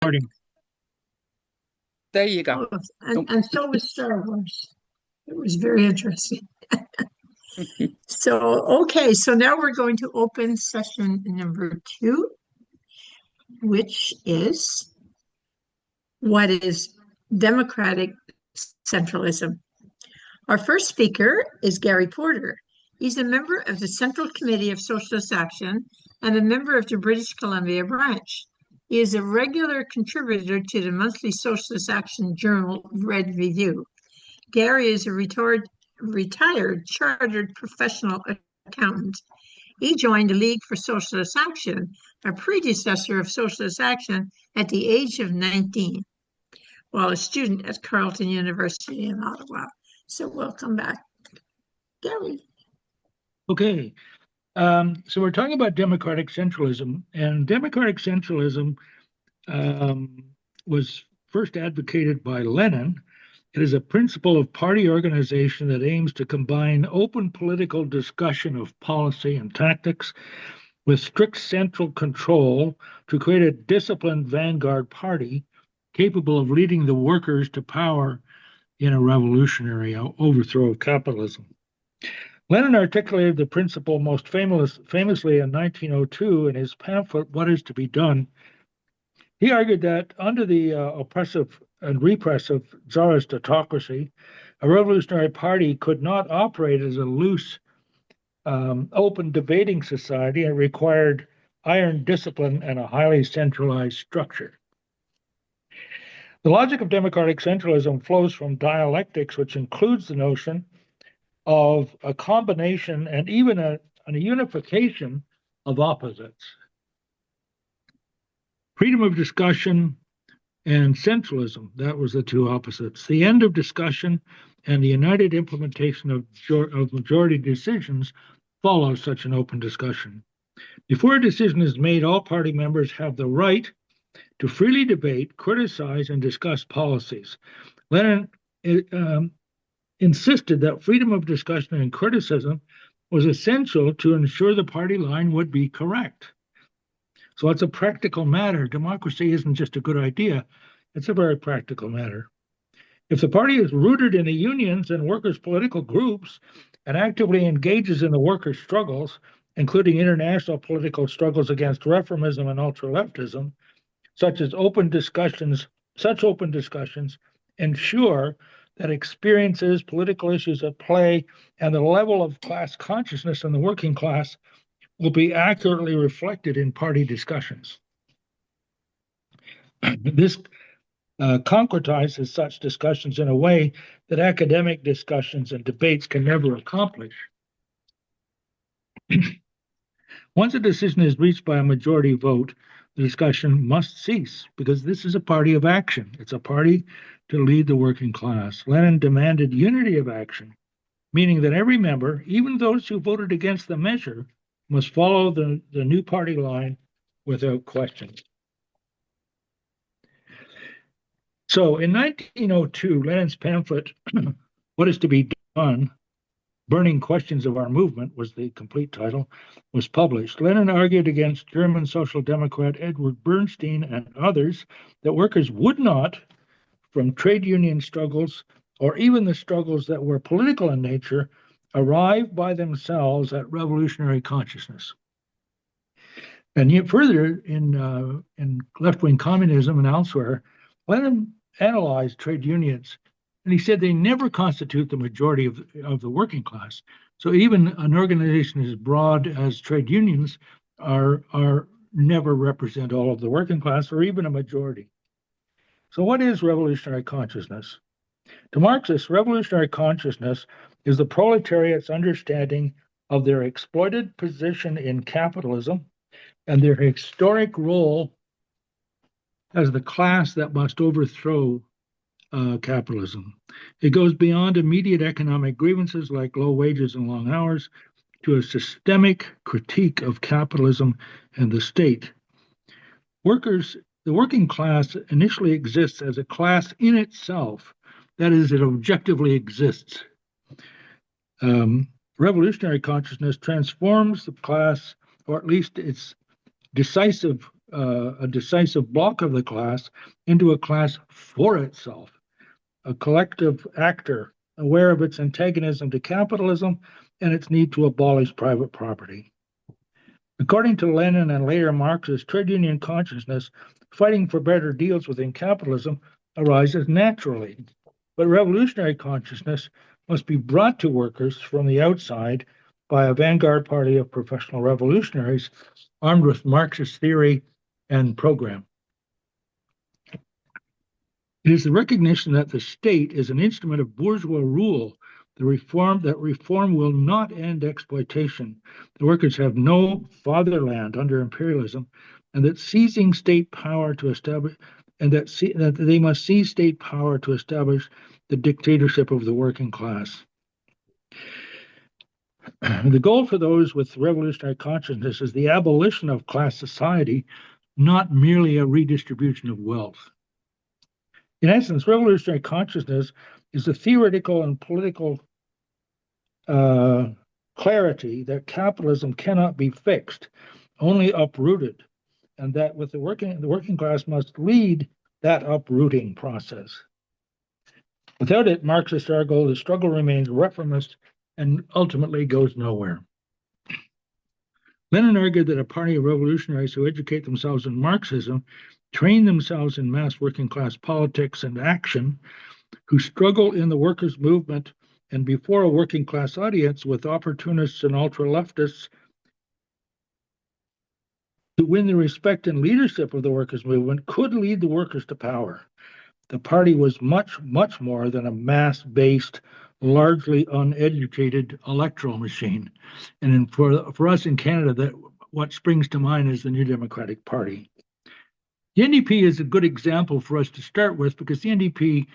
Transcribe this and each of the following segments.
recording. There you go. Oh, and so was Star Wars. It was very interesting. So, okay, so now we're going to open session number 2, which is what is democratic centralism. Our first speaker is Gary Porter. He's a member of the Central Committee of Socialist Action and a member of the British Columbia branch. He is a regular contributor to the monthly Socialist Action journal, Red Review. Gary is a retired chartered professional accountant. He joined the League for Socialist Action, a predecessor of Socialist Action, at the age of 19, while a student at Carleton University in Ottawa. So welcome back, Gary. Okay, so we're talking about democratic centralism, and democratic centralism was first advocated by Lenin. It is a principle of party organization that aims to combine open political discussion of policy and tactics with strict central control to create a disciplined vanguard party capable of leading the workers to power in a revolutionary overthrow of capitalism. Lenin articulated the principle most famously in 1902 in his pamphlet, What is to be Done? He argued that under the oppressive and repressive Tsarist autocracy, a revolutionary party could not operate as a loose, open debating society. It required iron discipline and a highly centralized structure. The logic of democratic centralism flows from dialectics, which includes the notion of a combination and even a unification of opposites. Freedom of discussion and centralism, that was the two opposites. The end of discussion and the united implementation of majority decisions follows such an open discussion. Before a decision is made, all party members have the right to freely debate, criticize, and discuss policies. Lenin insisted that freedom of discussion and criticism was essential to ensure the party line would be correct. So it's a practical matter. Democracy isn't just a good idea. It's a very practical matter. If the party is rooted in the unions and workers' political groups and actively engages in the workers' struggles, including international political struggles against reformism and ultra-leftism, such open discussions ensure that experiences, political issues at play, and the level of class consciousness in the working class will be accurately reflected in party discussions. This concretizes such discussions in a way that academic discussions and debates can never accomplish. Once a decision is reached by a majority vote, the discussion must cease because this is a party of action. It's a party to lead the working class. Lenin demanded unity of action, meaning that every member, even those who voted against the measure, must follow the new party line without question. So in 1902, Lenin's pamphlet, What is to be Done? Burning Questions of Our Movement was the complete title, was published. Lenin argued against German Social Democrat Edward Bernstein and others that workers would not, from trade union struggles or even the struggles that were political in nature, arrive by themselves at revolutionary consciousness. And yet further, in left-wing communism and elsewhere, Lenin analyzed trade unions, and he said they never constitute the majority of the working class. So even an organization as broad as trade unions are never represent all of the working class or even a majority. So what is revolutionary consciousness? To Marxists, revolutionary consciousness is the proletariat's understanding of their exploited position in capitalism and their historic role as the class that must overthrow capitalism. It goes beyond immediate economic grievances like low wages and long hours to a systemic critique of capitalism and the state. The working class initially exists as a class in itself. That is, it objectively exists. Revolutionary consciousness transforms the class, or at least its decisive a decisive block of the class into a class for itself, a collective actor aware of its antagonism to capitalism and its need to abolish private property. According to Lenin and later Marxists, trade union consciousness, fighting for better deals within capitalism arises naturally. But revolutionary consciousness must be brought to workers from the outside by a vanguard party of professional revolutionaries armed with Marxist theory and program. It is the recognition that the state is an instrument of bourgeois rule, that reform will not end exploitation. The workers have no fatherland under imperialism, and that seizing state power to establish, and that they must seize state power to establish the dictatorship of the working class. The goal for those with revolutionary consciousness is the abolition of class society, not merely a redistribution of wealth. In essence, revolutionary consciousness is the theoretical and political clarity that capitalism cannot be fixed, only uprooted, and that with the working class must lead that uprooting process. Without it, Marxists argue, the struggle remains reformist and ultimately goes nowhere. Lenin argued that a party of revolutionaries who educate themselves in Marxism, train themselves in mass working class politics and action, who struggle in the workers' movement and before a working class audience with opportunists and ultra-leftists to win the respect and leadership of the workers' movement could lead the workers to power. The party was much, much more than a mass-based, largely uneducated electoral machine. And for us in Canada, what springs to mind is the New Democratic Party. The NDP is a good example for us to start with because the NDP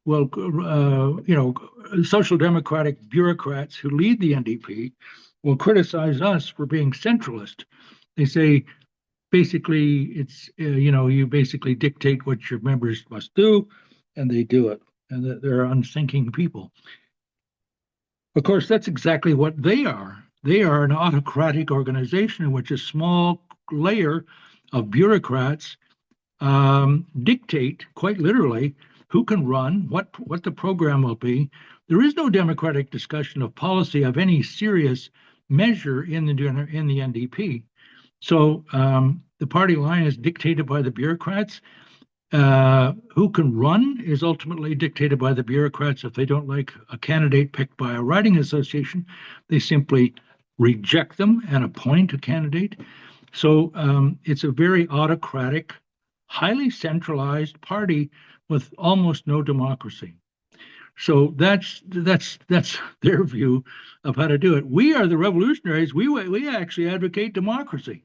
will, social democratic bureaucrats who lead the NDP will criticize us for being centralist. They say, basically, it's, you basically dictate what your members must do, and they do it, and that they're unthinking people. Of course, that's exactly what they are. They are an autocratic organization in which a small layer of bureaucrats dictate, quite literally, who can run, what the program will be. There is no democratic discussion of policy of any serious measure in the NDP. So the party line is dictated by the bureaucrats. Who can run is ultimately dictated by the bureaucrats. If they don't like a candidate picked by a riding association, they simply reject them and appoint a candidate. So it's a very autocratic, highly centralized party with almost no democracy. So that's their view of how to do it. We are the revolutionaries. We actually advocate democracy.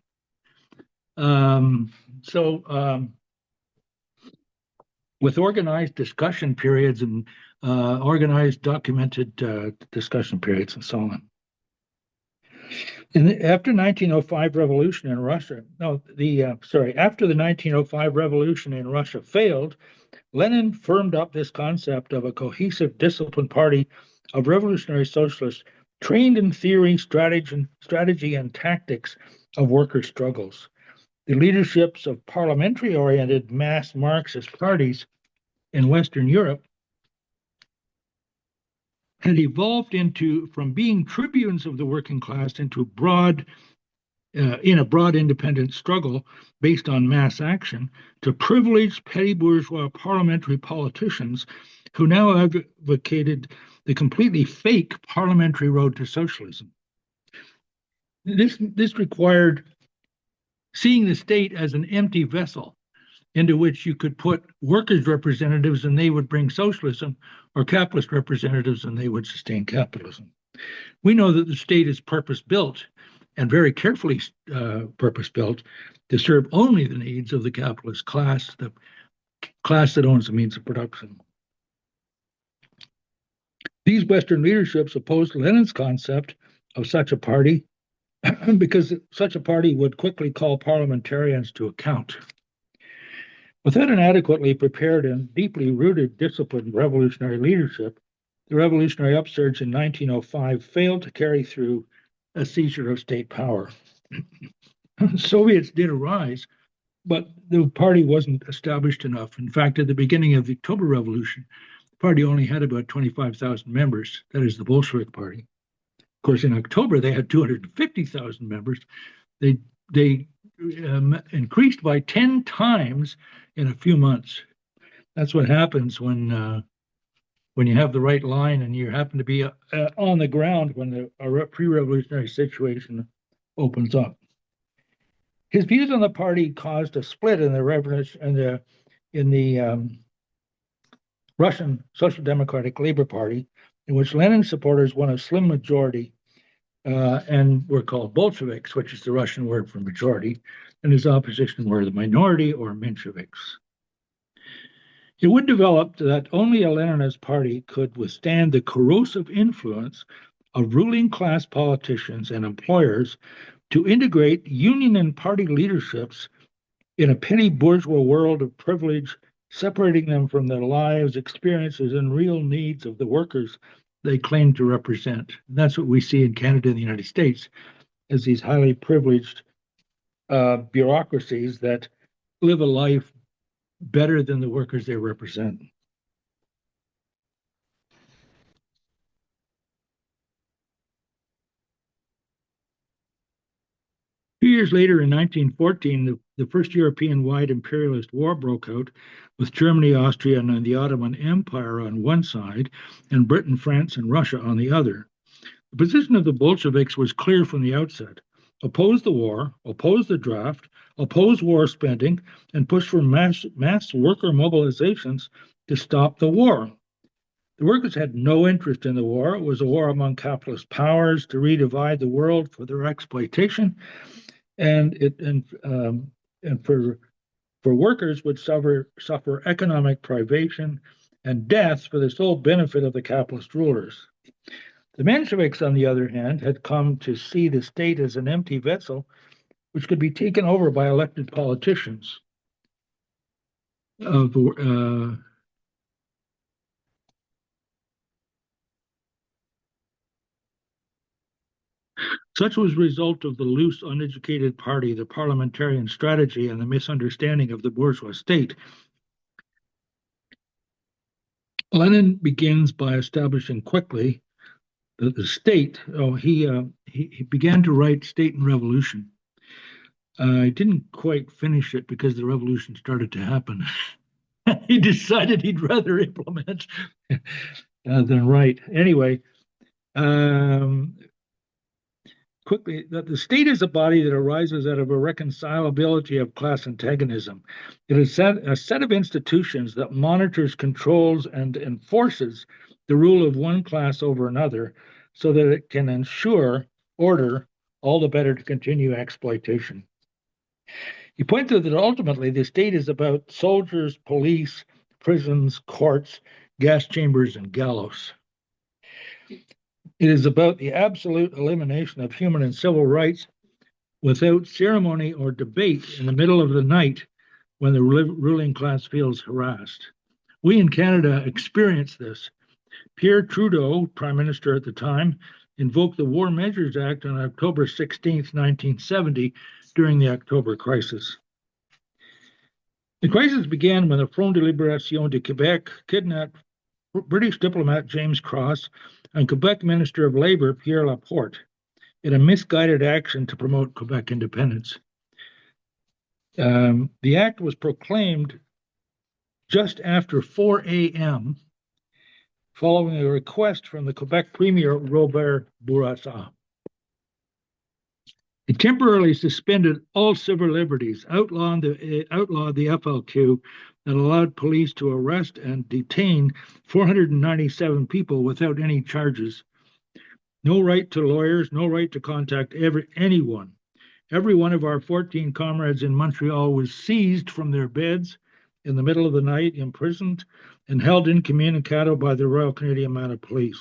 With organized discussion periods and organized documented discussion periods and so on. After the 1905 revolution in Russia, after the 1905 revolution in Russia failed, Lenin firmed up this concept of a cohesive, disciplined party of revolutionary socialists trained in theory, strategy, and tactics of worker struggles. The leaderships of parliamentary-oriented mass Marxist parties in Western Europe had evolved from being tribunes of the working class into a broad independent struggle based on mass action to privileged petty bourgeois parliamentary politicians who now advocated the completely fake parliamentary road to socialism. This required seeing the state as an empty vessel into which you could put workers' representatives and they would bring socialism, or capitalist representatives and they would sustain capitalism. We know that the state is purpose-built and very carefully purpose-built to serve only the needs of the capitalist class, the class that owns the means of production. These Western leaderships opposed Lenin's concept of such a party because such a party would quickly call parliamentarians to account. Without an adequately prepared and deeply rooted disciplined revolutionary leadership, the revolutionary upsurge in 1905 failed to carry through a seizure of state power. Soviets did arise but the party wasn't established enough. In fact, at the beginning of the October Revolution, the party only had about 25,000 members. That is the Bolshevik Party. Of course, in October, they had 250,000 members. They increased by 10 times in a few months. That's what happens when you have the right line and you happen to be on the ground when a pre-revolutionary situation opens up. His views on the party caused a split in the Russian Social Democratic Labor Party, in which Lenin's supporters won a slim majority and were called Bolsheviks, which is the Russian word for majority, and his opposition were the minority or Mensheviks. It would develop that only a Leninist party could withstand the corrosive influence of ruling class politicians and employers to integrate union and party leaderships in a petty bourgeois world of privilege, separating them from the lives, experiences, and real needs of the workers they claim to represent. And that's what we see in Canada and the United States as these highly privileged bureaucracies that live a life better than the workers they represent. 2 years later, in 1914, the first European-wide imperialist war broke out, with Germany, Austria, and the Ottoman Empire on one side, and Britain, France, and Russia on the other. The position of the Bolsheviks was clear from the outset: oppose the war, oppose the draft, oppose war spending, and push for mass worker mobilizations to stop the war. The workers had no interest in the war. It was a war among capitalist powers to redivide the world for their exploitation, and for workers would suffer economic privation and death for the sole benefit of the capitalist rulers. The Mensheviks, on the other hand, had come to see the state as an empty vessel which could be taken over by elected politicians. Such was the result of the loose, uneducated party, the parliamentarian strategy, and the misunderstanding of the bourgeois state. Lenin begins by establishing quickly that the state, he began to write State and Revolution. I didn't quite finish it because the revolution started to happen. He decided he'd rather implement than write. Anyway, quickly, that the state is a body that arises out of a reconcilability of class antagonism. It is a set of institutions that monitors, controls, and enforces the rule of one class over another so that it can ensure order, all the better to continue exploitation. He pointed out that ultimately the state is about soldiers, police, prisons, courts, gas chambers, and gallows. It is about the absolute elimination of human and civil rights without ceremony or debate in the middle of the night when the ruling class feels harassed. We in Canada experienced this. Pierre Trudeau, Prime Minister at the time, invoked the War Measures Act on October 16, 1970, during the October crisis. The crisis began when the Front de Libération de Québec kidnapped British diplomat James Cross and Quebec Minister of Labour Pierre Laporte in a misguided action to promote Quebec independence. The act was proclaimed just after 4 a.m. following a request from the Quebec Premier Robert Bourassa. It temporarily suspended all civil liberties, outlawed the FLQ, that allowed police to arrest and detain 497 people without any charges. No right to lawyers, no right to contact anyone. Every one of our 14 comrades in Montreal was seized from their beds in the middle of the night, imprisoned, and held incommunicado by the Royal Canadian Mounted Police.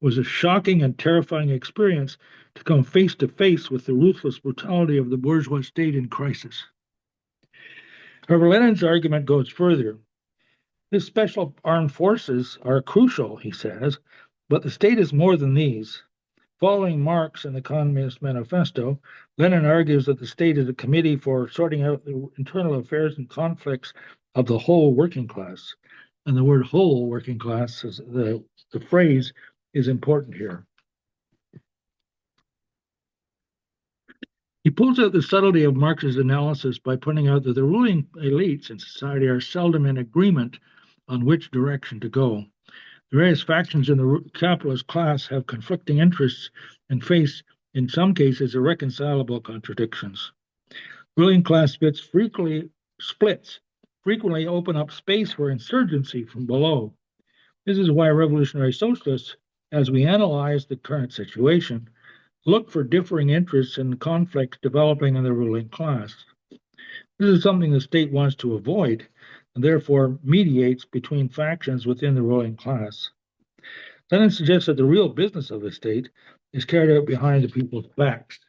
It was a shocking and terrifying experience to come face to face with the ruthless brutality of the bourgeois state in crisis. However, Lenin's argument goes further. The special armed forces are crucial, he says, but the state is more than these. Following Marx and the Communist Manifesto, Lenin argues that the state is a committee for sorting out the internal affairs and conflicts of the whole working class. And the word whole working class, is the phrase is important here. He pulls out the subtlety of Marx's analysis by pointing out that the ruling elites in society are seldom in agreement on which direction to go. The various factions in the capitalist class have conflicting interests and face, in some cases, irreconcilable contradictions. Ruling class splits frequently open up space for insurgency from below. This is why revolutionary socialists, as we analyze the current situation, look for differing interests and conflicts developing in the ruling class. This is something the state wants to avoid, and therefore mediates between factions within the ruling class. Lenin suggests that the real business of the state is carried out behind the people's backs.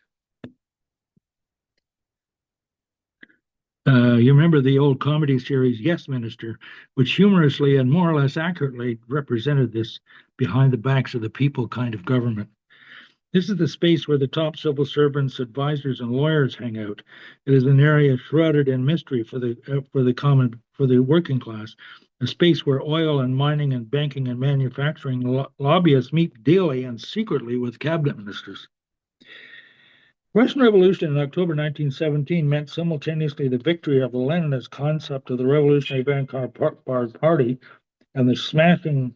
You remember the old comedy series Yes, Minister, which humorously and more or less accurately represented this behind the backs of the people kind of government. This is the space where the top civil servants, advisors, and lawyers hang out. It is an area shrouded in mystery for the working class, a space where oil and mining and banking and manufacturing lobbyists meet daily and secretly with cabinet ministers. The Russian Revolution in October 1917 meant simultaneously the victory of the Leninist concept of the Revolutionary Vanguard Party and the smashing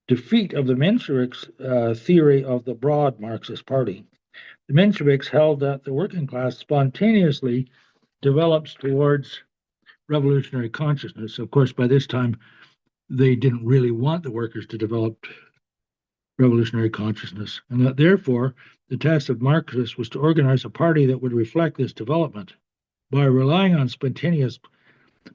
defeat of the Mensheviks' theory of the broad Marxist party. The Mensheviks held that the working class spontaneously develops towards revolutionary consciousness. Of course, by this time, they didn't really want the workers to develop revolutionary consciousness, and that therefore the task of Marxists was to organize a party that would reflect this development. By relying on spontaneous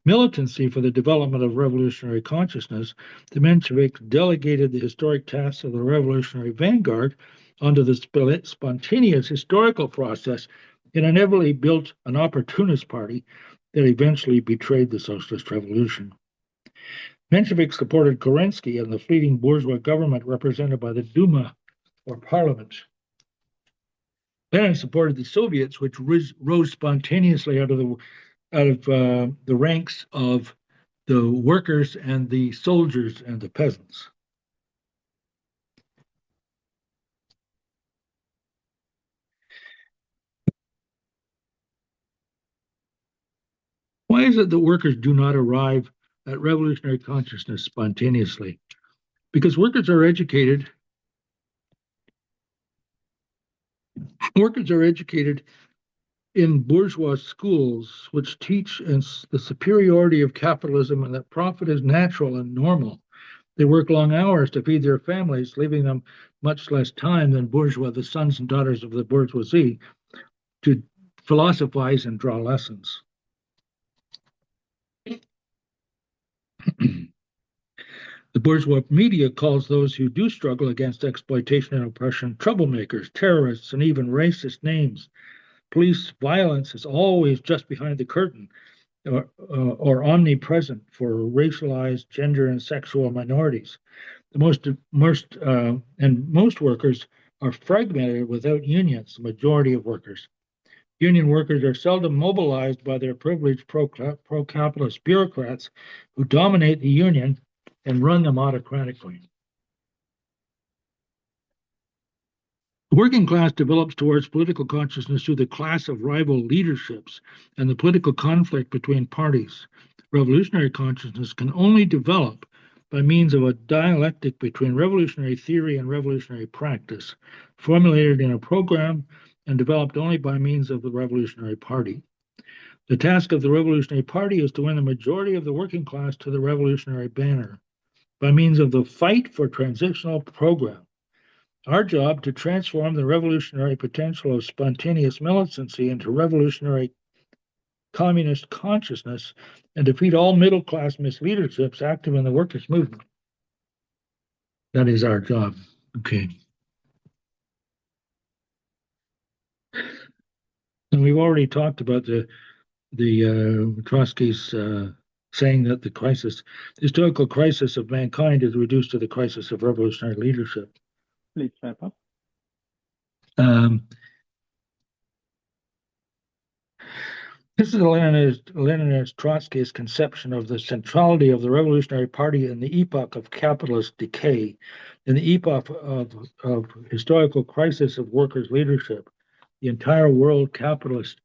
militancy for the development of revolutionary consciousness, the Mensheviks delegated the historic tasks of the revolutionary vanguard onto the spontaneous historical process and inevitably built an opportunist party that eventually betrayed the socialist revolution. Mensheviks supported Kerensky and the fleeting bourgeois government represented by the Duma, or parliament. Lenin supported the Soviets, which rose spontaneously out of the ranks of the workers and the soldiers and the peasants. Why is it that workers do not arrive at revolutionary consciousness spontaneously? Because workers are educated in bourgeois schools, which teach the superiority of capitalism and that profit is natural and normal. They work long hours to feed their families, leaving them much less time than the sons and daughters of the bourgeoisie, to philosophize and draw lessons. The bourgeois media calls those who do struggle against exploitation and oppression troublemakers, terrorists, and even racist names. Police violence is always just behind the curtain or omnipresent for racialized, gender, and sexual minorities. Most workers are fragmented without unions, the majority of workers. Union workers are seldom mobilized by their privileged pro-capitalist bureaucrats who dominate the union and run them autocratically. The working class develops towards political consciousness through the class of rival leaderships and the political conflict between parties. Revolutionary consciousness can only develop by means of a dialectic between revolutionary theory and revolutionary practice, formulated in a program and developed only by means of the Revolutionary Party. The task of the Revolutionary Party is to win the majority of the working class to the revolutionary banner by means of the fight for transitional program. Our job to transform the revolutionary potential of spontaneous militancy into revolutionary communist consciousness and defeat all middle-class misleaderships active in the workers' movement. That is our job. Okay. And we've already talked about the Trotsky's saying that the historical crisis of mankind is reduced to the crisis of revolutionary leadership. Please wrap up. Um, This is Leninist Trotskyist conception of the centrality of the Revolutionary Party in the epoch of capitalist decay, in the epoch of historical crisis of workers' leadership. The entire world capitalist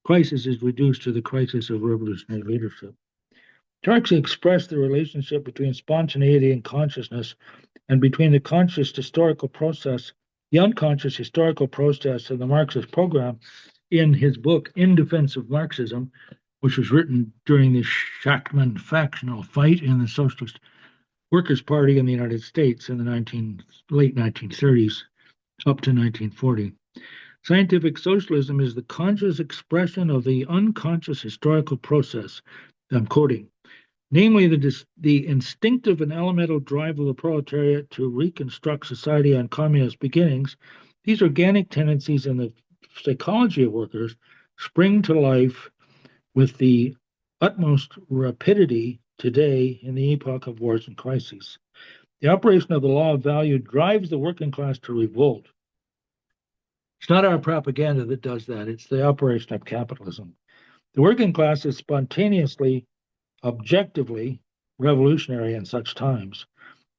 crisis is reduced to the crisis of revolutionary leadership. Trotsky expressed the relationship between spontaneity and consciousness, and between the conscious historical process, the unconscious historical process, and the Marxist program in his book, In Defense of Marxism, which was written during the Shachtman factional fight in the Socialist Workers' Party in the United States in the late 1930s up to 1940. Scientific socialism is the conscious expression of the unconscious historical process. I'm quoting, namely the instinctive and elemental drive of the proletariat to reconstruct society on communist beginnings. These organic tendencies in the psychology of workers spring to life with the utmost rapidity today in the epoch of wars and crises. The operation of the law of value drives the working class to revolt. It's not our propaganda that does that, it's the operation of capitalism. The working class is spontaneously, objectively revolutionary in such times.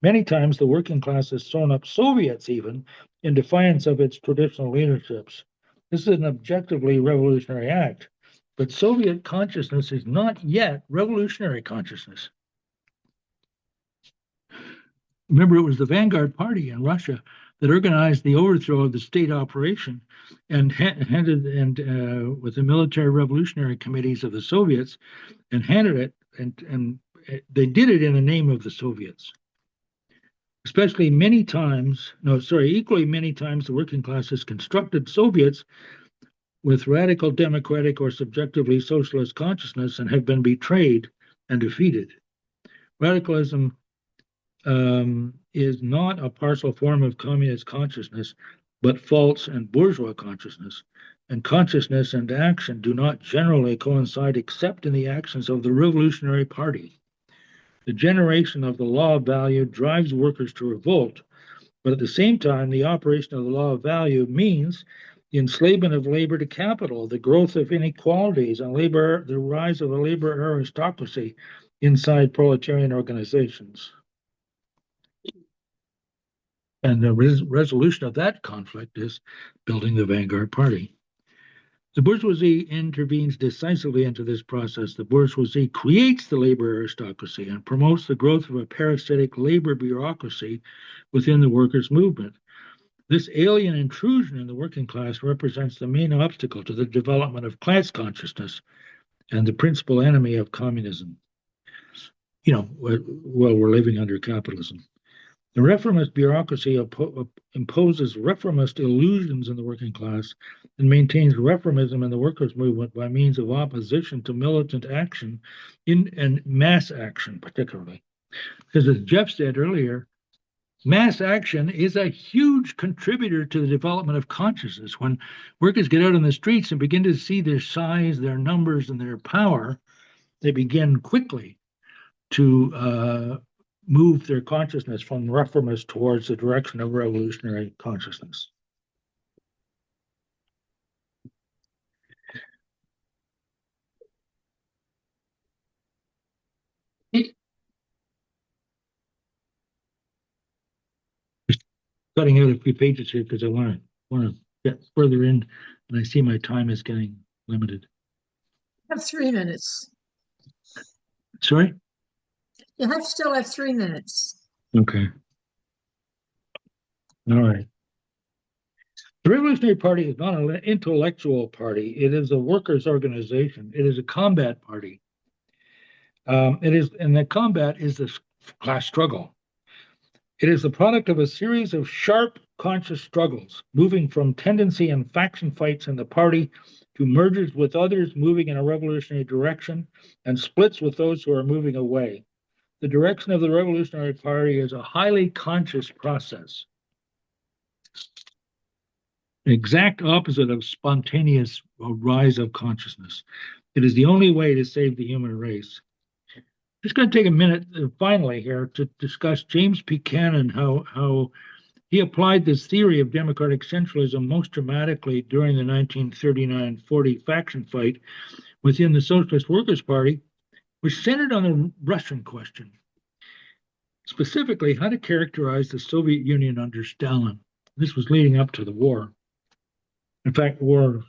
Many times the working class has thrown up Soviets even in defiance of its traditional leaderships. This is an objectively revolutionary act, but Soviet consciousness is not yet revolutionary consciousness. Remember, it was the Vanguard Party in Russia that organized the overthrow of the state operation and with the military revolutionary committees of the Soviets and handed it, and they did it in the name of the Soviets. Equally many times, the working class has constructed Soviets with radical democratic or subjectively socialist consciousness and have been betrayed and defeated. Radicalism is not a partial form of communist consciousness, but false and bourgeois consciousness. And consciousness and action do not generally coincide except in the actions of the Revolutionary Party. The generation of the law of value drives workers to revolt, but at the same time, the operation of the law of value means the enslavement of labor to capital, the growth of inequalities, and the rise of a labor aristocracy inside proletarian organizations. And the resolution of that conflict is building the Vanguard Party. The bourgeoisie intervenes decisively into this process. The bourgeoisie creates the labor aristocracy and promotes the growth of a parasitic labor bureaucracy within the workers' movement. This alien intrusion in the working class represents the main obstacle to the development of class consciousness and the principal enemy of communism. We're living under capitalism. The reformist bureaucracy imposes reformist illusions in the working class and maintains reformism in the workers' movement by means of opposition to militant action and mass action, particularly. Because as Jeff said earlier, mass action is a huge contributor to the development of consciousness. When workers get out on the streets and begin to see their size, their numbers, and their power, they begin quickly to move their consciousness from reformist towards the direction of revolutionary consciousness. Just cutting out a few pages here because I want to get further in, and I see my time is getting limited. You have 3 minutes. Sorry? You still have 3 minutes. Okay. All right. The Revolutionary Party is not an intellectual party. It is a workers' organization. It is a combat party. And the combat is the class struggle. It is the product of a series of sharp, conscious struggles, moving from tendency and faction fights in the party to mergers with others moving in a revolutionary direction and splits with those who are moving away. The direction of the Revolutionary Party is a highly conscious process. An exact opposite of spontaneous rise of consciousness. It is the only way to save the human race. Just going to take a minute finally here to discuss James Buchanan, how He applied this theory of democratic centralism most dramatically during the 1939-40 faction fight within the Socialist Workers' Party, which centered on the Russian question, specifically how to characterize the Soviet Union under Stalin. This was leading up to the war. In fact, the war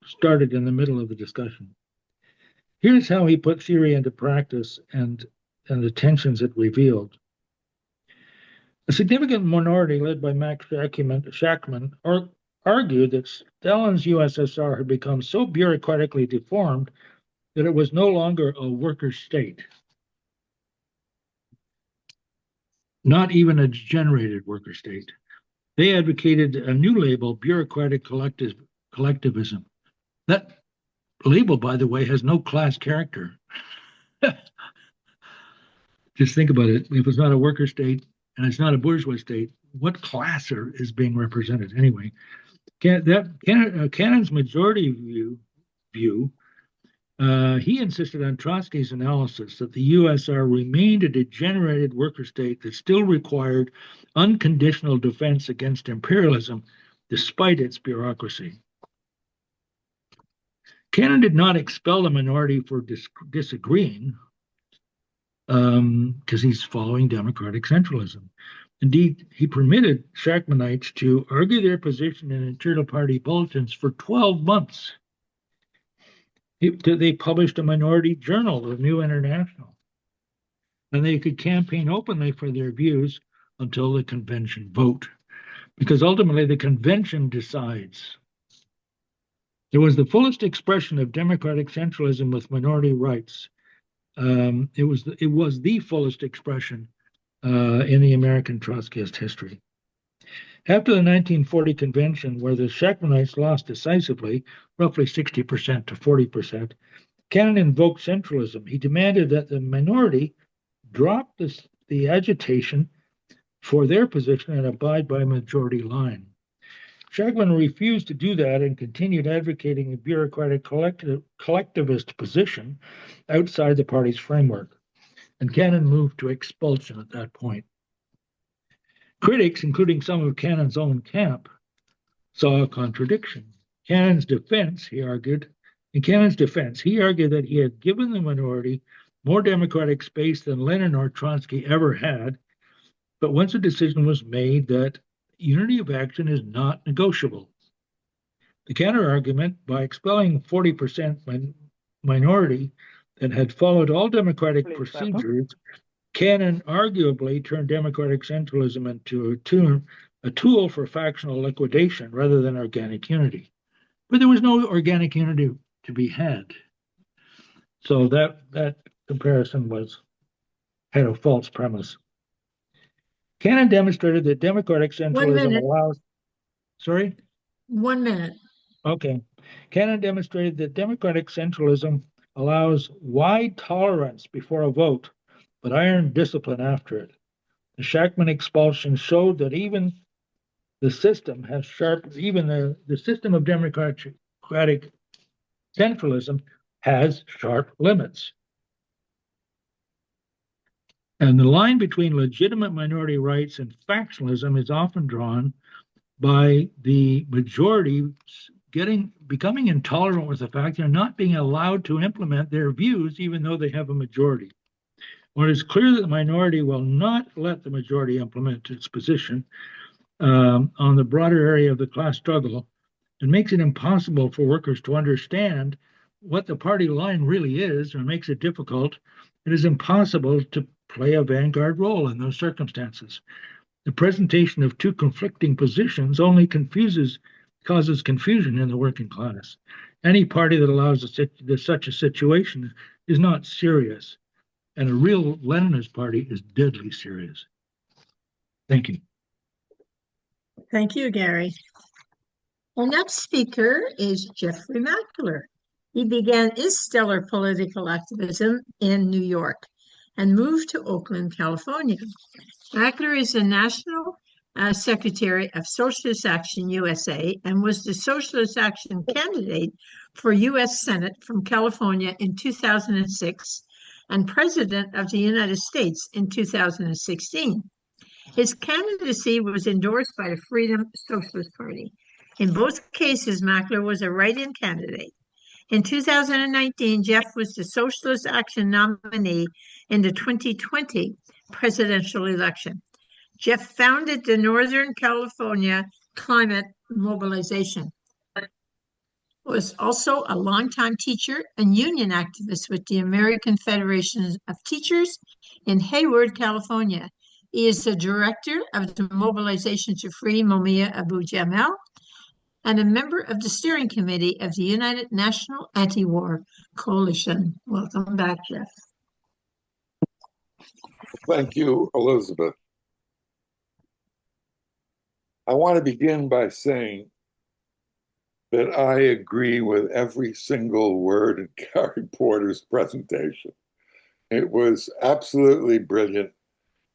started in the middle of the discussion. Here's how he put theory into practice and the tensions it revealed. A significant minority led by Max Shachtman argued that Stalin's USSR had become so bureaucratically deformed that it was no longer a worker state, not even a degenerated worker state. They advocated a new label, bureaucratic collectivism. That label, by the way, has no class character. Just think about it. If it's not a worker state and it's not a bourgeois state, what class is being represented anyway? Cannon's majority view, he insisted on Trotsky's analysis that the USSR remained a degenerated worker state that still required unconditional defense against imperialism despite its bureaucracy. Cannon did not expel the minority for disagreeing because he's following democratic centralism. Indeed, he permitted Shachtmanites to argue their position in internal party bulletins for 12 months. They published a minority journal, the New International, and they could campaign openly for their views until the convention vote, because ultimately the convention decides. It was the fullest expression of democratic centralism with minority rights. It was the fullest expression in the American Trotskyist history. After the 1940 convention, where the Shachtmanites lost decisively, roughly 60% to 40%, Cannon invoked centralism. He demanded that the minority drop the agitation for their position and abide by a majority line. Shachtman refused to do that and continued advocating a bureaucratic collectivist position outside the party's framework, and Cannon moved to expulsion at that point. Critics, including some of Cannon's own camp, saw a contradiction. In Cannon's defense, he argued that he had given the minority more democratic space than Lenin or Trotsky ever had, but once a decision was made that unity of action is not negotiable. The counter-argument, by expelling 40% minority that had followed all democratic procedures, Cannon arguably turned democratic centralism into a tool for factional liquidation rather than organic unity. But there was no organic unity to be had. So that comparison had a false premise. Cannon demonstrated that democratic centralism allows... Sorry? 1 minute. Okay. Cannon demonstrated that democratic centralism allows wide tolerance before a vote, but iron discipline after it. The Shachtman expulsion showed that even the system has the system of democratic centralism has sharp limits. And the line between legitimate minority rights and factionalism is often drawn by the majority becoming intolerant with the fact they're not being allowed to implement their views even though they have a majority. When it is clear that the minority will not let the majority implement its position on the broader area of the class struggle, it makes it impossible for workers to understand what the party line really is, or makes it difficult. It is impossible to play a vanguard role in those circumstances. The presentation of two conflicting positions only causes confusion in the working class. Any party that allows such a situation is not serious, and a real Leninist party is deadly serious. Thank you. Thank you, Gary. Our next speaker is Jeff Mackler. He began his stellar political activism in New York and moved to Oakland, California. Mackler is the National Secretary of Socialist Action USA and was the Socialist Action candidate for U.S. Senate from California in 2006 and President of the United States in 2016. His candidacy was endorsed by the Freedom Socialist Party. In both cases, Mackler was a write-in candidate. In 2019, Jeff was the Socialist Action nominee in the 2020 presidential election. Jeff founded the Northern California Climate Mobilization. Was also a longtime teacher and union activist with the American Federation of Teachers in Hayward, California. He is the director of the Mobilization to Free Mumia Abu Jamal and a member of the steering committee of the United National Anti-War Coalition. Welcome back, Jeff. Thank you, Elizabeth. I want to begin by saying that I agree with every single word in Gary Porter's presentation. It was absolutely brilliant,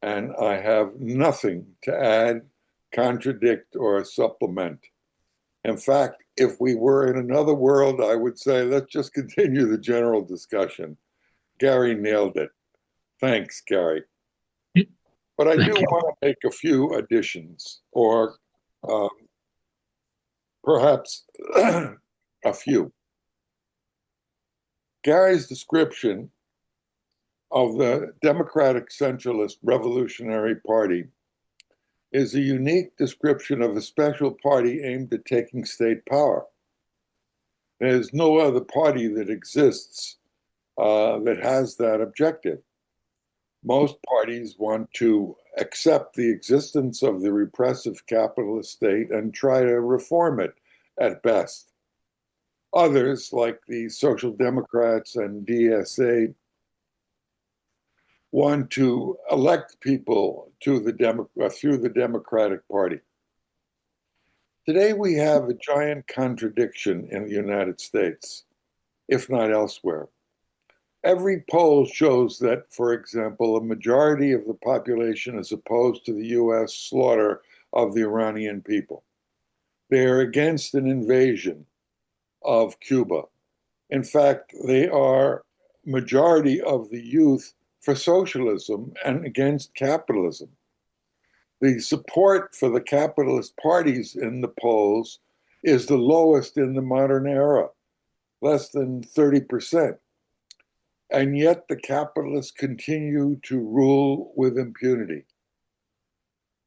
and I have nothing to add, contradict, or supplement. In fact, if we were in another world, I would say, let's just continue the general discussion. Gary nailed it. Thanks, Gary. But I do want to make a few additions, or perhaps a few. Gary's description of the Democratic Centralist Revolutionary Party is a unique description of a special party aimed at taking state power. There's no other party that exists that has that objective. Most parties want to accept the existence of the repressive capitalist state and try to reform it at best. Others, like the Social Democrats and DSA, want to elect people to through the Democratic Party. Today, we have a giant contradiction in the United States, if not elsewhere. Every poll shows that, for example, a majority of the population is opposed to the US slaughter of the Iranian people. They are against an invasion of Cuba. In fact, they are majority of the youth for socialism and against capitalism. The support for the capitalist parties in the polls is the lowest in the modern era, less than 30%. And yet the capitalists continue to rule with impunity.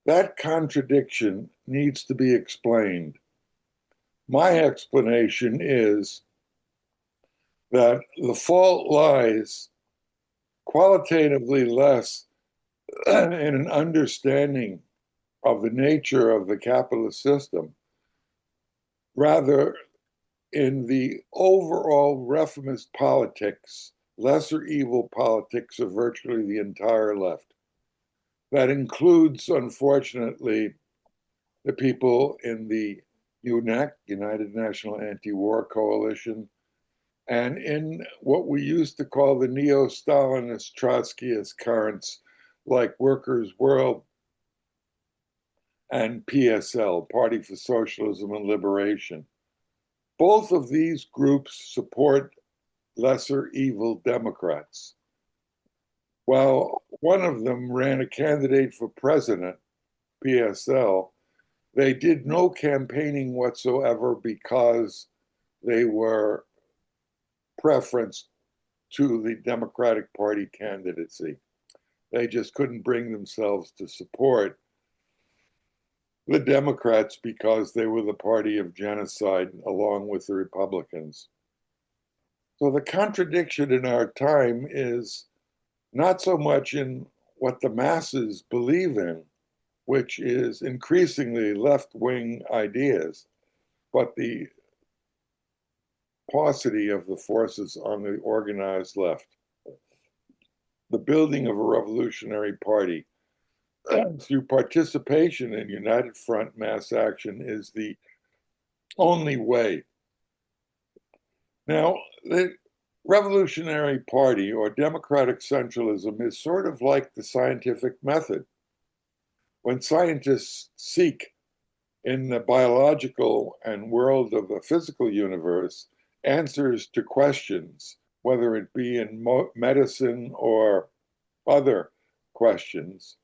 That contradiction needs to be explained. My explanation is that the fault lies qualitatively less in an understanding of the nature of the capitalist system, rather in the overall reformist politics, lesser evil politics of virtually the entire left. That includes, unfortunately, the people in the UNAC, United National Anti-War Coalition, and in what we used to call the neo-Stalinist Trotskyist currents like Workers' World and PSL, Party for Socialism and Liberation. Both of these groups support lesser evil Democrats. While one of them ran a candidate for president, PSL, they did no campaigning whatsoever because they were preference to the Democratic Party candidacy. They just couldn't bring themselves to support the Democrats because they were the party of genocide along with the Republicans. So the contradiction in our time is not so much in what the masses believe in, which is increasingly left-wing ideas, but the paucity of the forces on the organized left. The building of a revolutionary party through participation in United Front mass action is the only way. Now, the Revolutionary Party or democratic centralism is sort of like the scientific method. When scientists seek in the biological and world of the physical universe answers to questions, whether it be in medicine or other questions,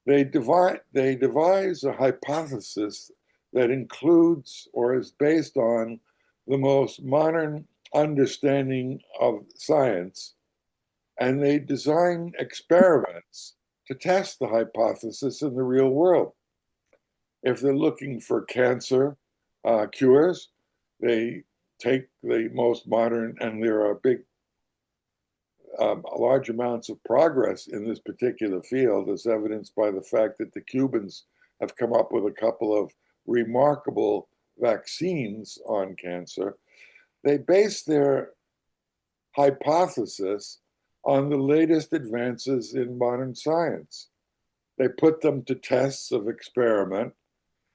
They devise a hypothesis that includes or is based on the most modern understanding of science, and they design experiments to test the hypothesis in the real world. If they're looking for cancer cures, they take the most modern, and there are large amounts of progress in this particular field, as evidenced by the fact that the Cubans have come up with a couple of remarkable vaccines on cancer. They base their hypothesis on the latest advances in modern science. They put them to tests of experiment,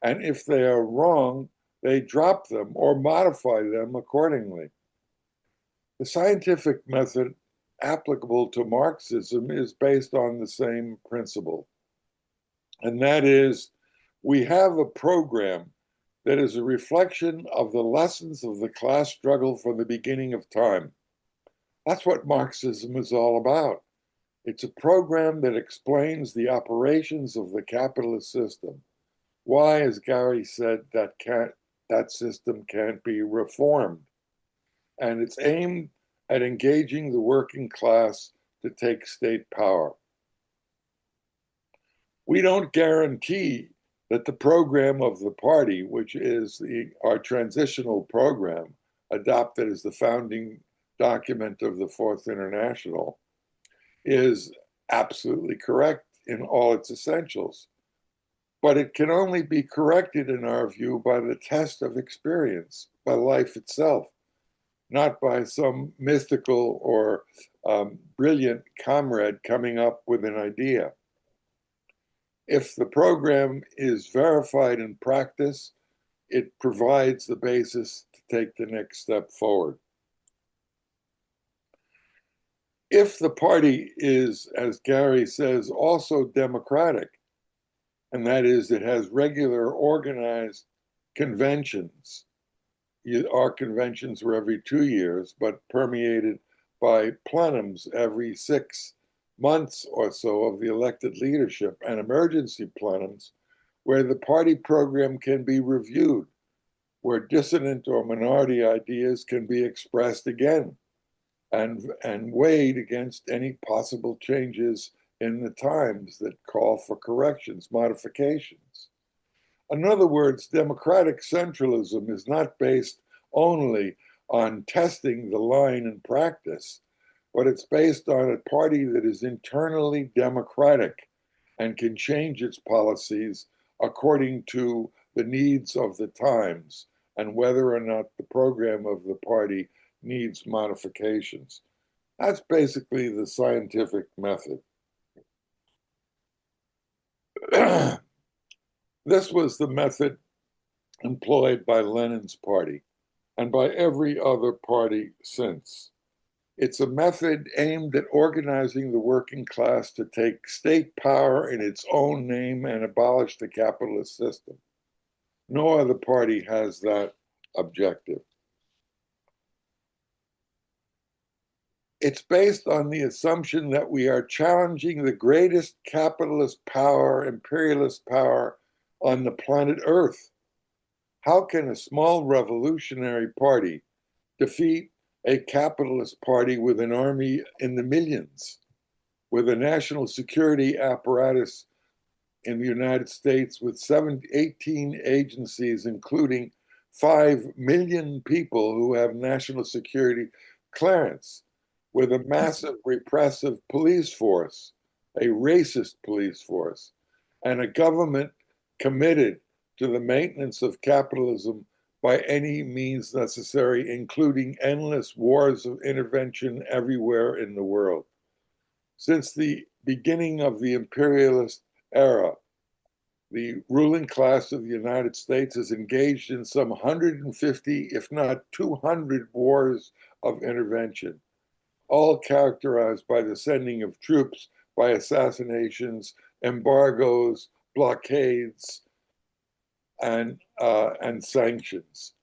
and if they are wrong, they drop them or modify them accordingly. The scientific method applicable to Marxism is based on the same principle. And that is, we have a program that is a reflection of the lessons of the class struggle from the beginning of time. That's what Marxism is all about. It's a program that explains the operations of the capitalist system. Why, as Gary said, that system can't be reformed. And it's aimed at engaging the working class to take state power. We don't guarantee that the program of the party, which is our transitional program, adopted as the founding document of the Fourth International, is absolutely correct in all its essentials. But it can only be corrected, in our view, by the test of experience, by life itself, not by some mystical or brilliant comrade coming up with an idea. If the program is verified in practice, it provides the basis to take the next step forward. If the party is, as Gary says, also democratic, and that is, it has regular organized conventions. Our conventions were every 2 years, but permeated by plenums every 6 months or so of the elected leadership, and emergency plenums where the party program can be reviewed, where dissonant or minority ideas can be expressed again and weighed against any possible changes in the times that call for corrections, modifications. In other words, democratic centralism is not based only on testing the line in practice, but it's based on a party that is internally democratic and can change its policies according to the needs of the times and whether or not the program of the party needs modifications. That's basically the scientific method. This was the method employed by Lenin's party and by every other party since. It's a method aimed at organizing the working class to take state power in its own name and abolish the capitalist system. No other party has that objective. It's based on the assumption that we are challenging the greatest capitalist power, imperialist power on the planet Earth. How can a small revolutionary party defeat a capitalist party with an army in the millions, with a national security apparatus in the United States with 18 agencies, including 5 million people who have national security clearance, with a massive repressive police force, a racist police force, and a government committed to the maintenance of capitalism by any means necessary, including endless wars of intervention everywhere in the world. Since the beginning of the imperialist era, the ruling class of the United States has engaged in some 150, if not 200 wars of intervention, all characterized by the sending of troops, by assassinations, embargoes, blockades, and sanctions,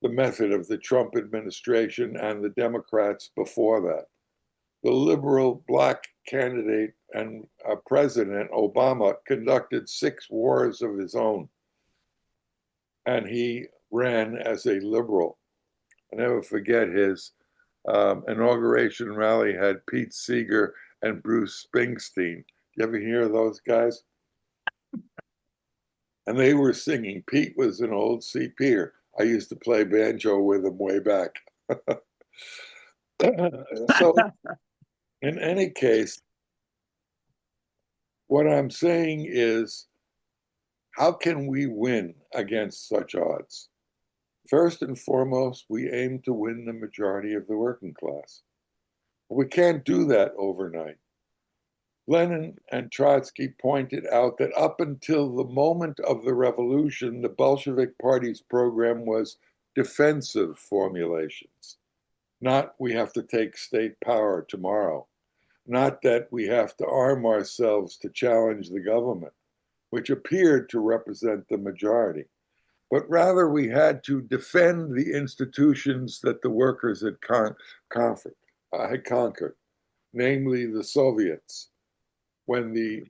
the method of the Trump administration and the Democrats before that. The liberal Black candidate and president, Obama, conducted 6 wars of his own. And he ran as a liberal. I never forget his inauguration rally had Pete Seeger and Bruce Springsteen. You ever hear of those guys? And they were singing. Pete was an old C. Peter. I used to play banjo with him way back. So, in any case, what I'm saying is, how can we win against such odds? First and foremost, we aim to win the majority of the working class. We can't do that overnight. Lenin and Trotsky pointed out that up until the moment of the revolution, the Bolshevik Party's program was defensive formulations. Not we have to take state power tomorrow. Not that we have to arm ourselves to challenge the government, which appeared to represent the majority. But rather we had to defend the institutions that the workers had conquered, namely the Soviets. When the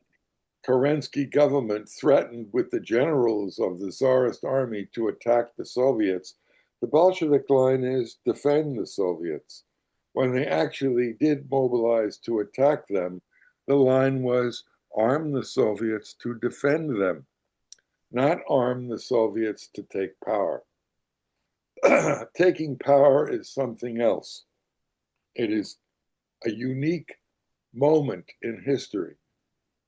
Kerensky government threatened with the generals of the Tsarist army to attack the Soviets, the Bolshevik line is defend the Soviets. When they actually did mobilize to attack them, the line was arm the Soviets to defend them, not arm the Soviets to take power. Taking power is something else. It is a unique moment in history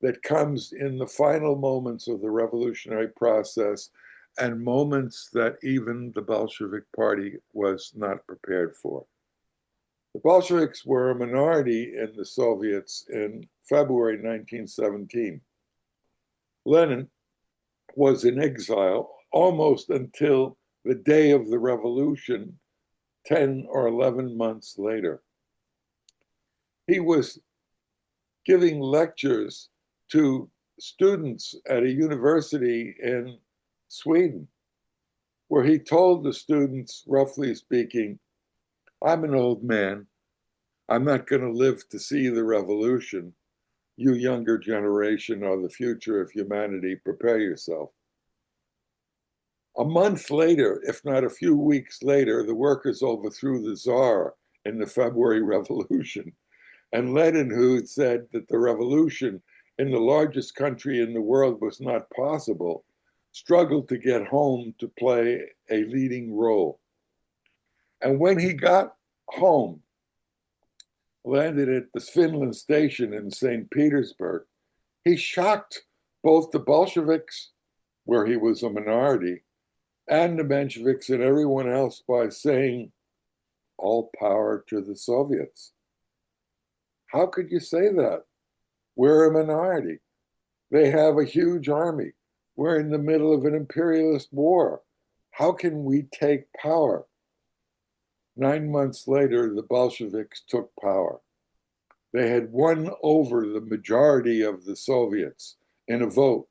that comes in the final moments of the revolutionary process and moments that even the Bolshevik Party was not prepared for. The Bolsheviks were a minority in the Soviets in February 1917. Lenin was in exile almost until the day of the revolution, 10 or 11 months later. He was giving lectures to students at a university in Sweden, where he told the students, roughly speaking, I'm an old man. I'm not going to live to see the revolution. You younger generation are the future of humanity. Prepare yourself. A month later, if not a few weeks later, the workers overthrew the Tsar in the February Revolution. And Lenin, who said that the revolution in the largest country in the world was not possible, struggled to get home to play a leading role. And when he got home, landed at the Finland station in St. Petersburg, he shocked both the Bolsheviks, where he was a minority, and the Mensheviks and everyone else by saying, all power to the Soviets. How could you say that? We're a minority. They have a huge army. We're in the middle of an imperialist war. How can we take power? 9 months later, the Bolsheviks took power. They had won over the majority of the Soviets in a vote.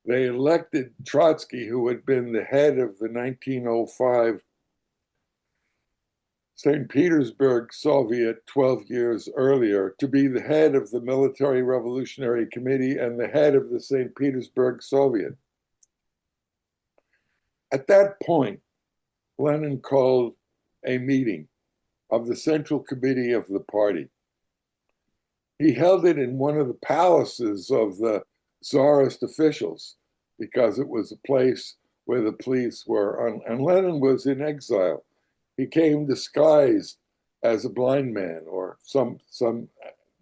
They elected Trotsky, who had been the head of the 1905 St. Petersburg Soviet 12 years earlier, to be the head of the Military Revolutionary Committee and the head of the St. Petersburg Soviet. At that point, Lenin called a meeting of the Central Committee of the party. He held it in one of the palaces of the Tsarist officials because it was a place where the police were, and Lenin was in exile. He came disguised as a blind man or some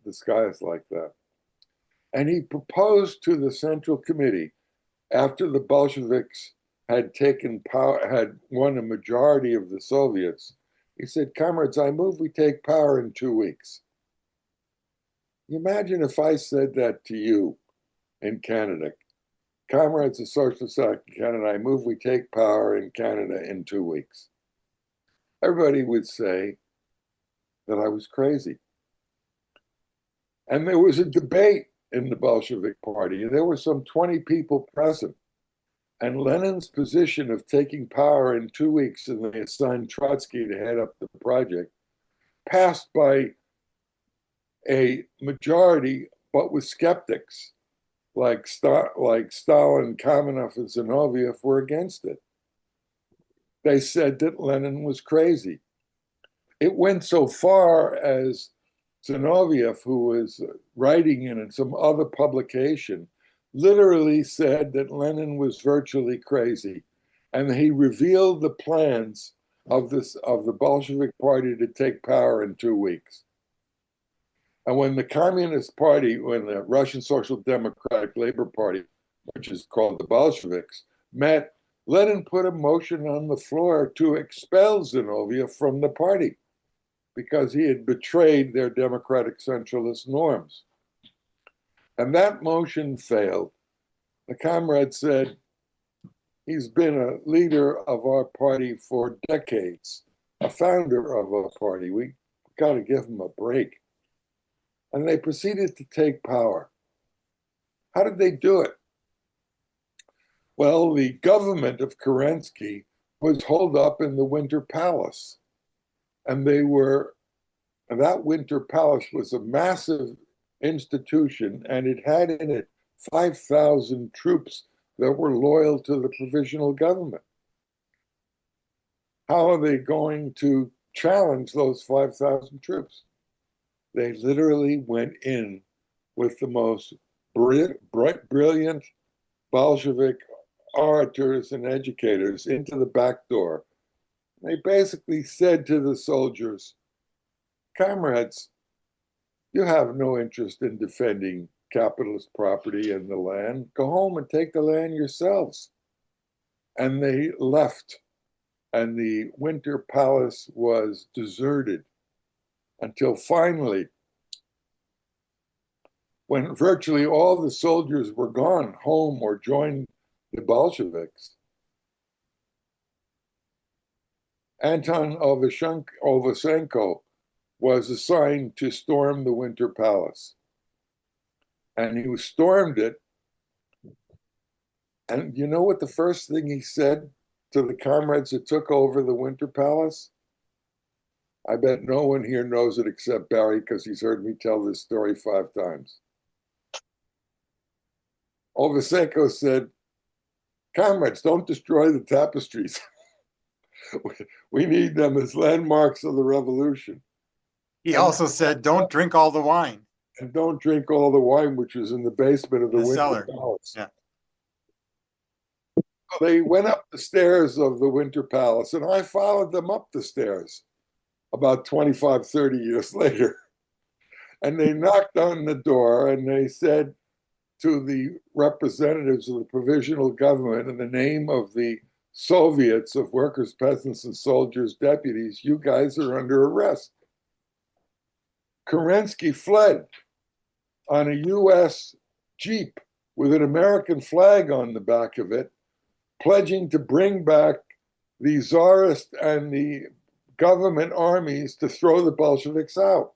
disguise like that. And he proposed to the Central Committee, after the Bolsheviks had taken power, had won a majority of the Soviets, he said, comrades, I move we take power in 2 weeks. Imagine if I said that to you in Canada. Comrades of Socialist Action Canada, I move we take power in Canada in 2 weeks. Everybody would say that I was crazy. And there was a debate in the Bolshevik Party, and there were some 20 people present. And Lenin's position of taking power in 2 weeks, and they assigned Trotsky to head up the project, passed by a majority but with skeptics like Stalin, Kamenev, and Zinoviev were against it. They said that Lenin was crazy. It went so far as Zinoviev, who was writing in some other publication, literally said that Lenin was virtually crazy. And he revealed the plans of the Bolshevik Party to take power in 2 weeks. And when the Communist Party, when the Russian Social Democratic Labor Party, which is called the Bolsheviks, met, Lenin put a motion on the floor to expel Zinoviev from the party because he had betrayed their democratic centralist norms. And that motion failed. The comrade said, he's been a leader of our party for decades, a founder of our party. We got to give him a break. And they proceeded to take power. How did they do it? Well, the government of Kerensky was holed up in the Winter Palace. And that Winter Palace was a massive institution, and it had in it 5,000 troops that were loyal to the provisional government. How are they going to challenge those 5,000 troops? They literally went in with the most brilliant Bolshevik orators and educators into the back door. They basically said to the soldiers, comrades, you have no interest in defending capitalist property and the land. Go home and take the land yourselves. And they left, and the Winter Palace was deserted until finally, when virtually all the soldiers were gone home or joined the Bolsheviks, Anton Ovasenko was assigned to storm the Winter Palace. And he stormed it. And you know what the first thing he said to the comrades that took over the Winter Palace? I bet no one here knows it except Barry, because he's heard me tell this story 5 times. Ovasenko said, comrades, don't destroy the tapestries. We need them as landmarks of the revolution. He also said, don't drink all the wine. And don't drink all the wine, which was in the basement of the Winter cellar. Palace. Yeah. They went up the stairs of the Winter Palace, and I followed them up the stairs about 25, 30 years later. And they knocked on the door, and they said to the representatives of the provisional government in the name of the Soviets of workers, peasants, and soldiers, deputies, you guys are under arrest. Kerensky fled on a U.S. Jeep with an American flag on the back of it, pledging to bring back the Tsarist and the government armies to throw the Bolsheviks out.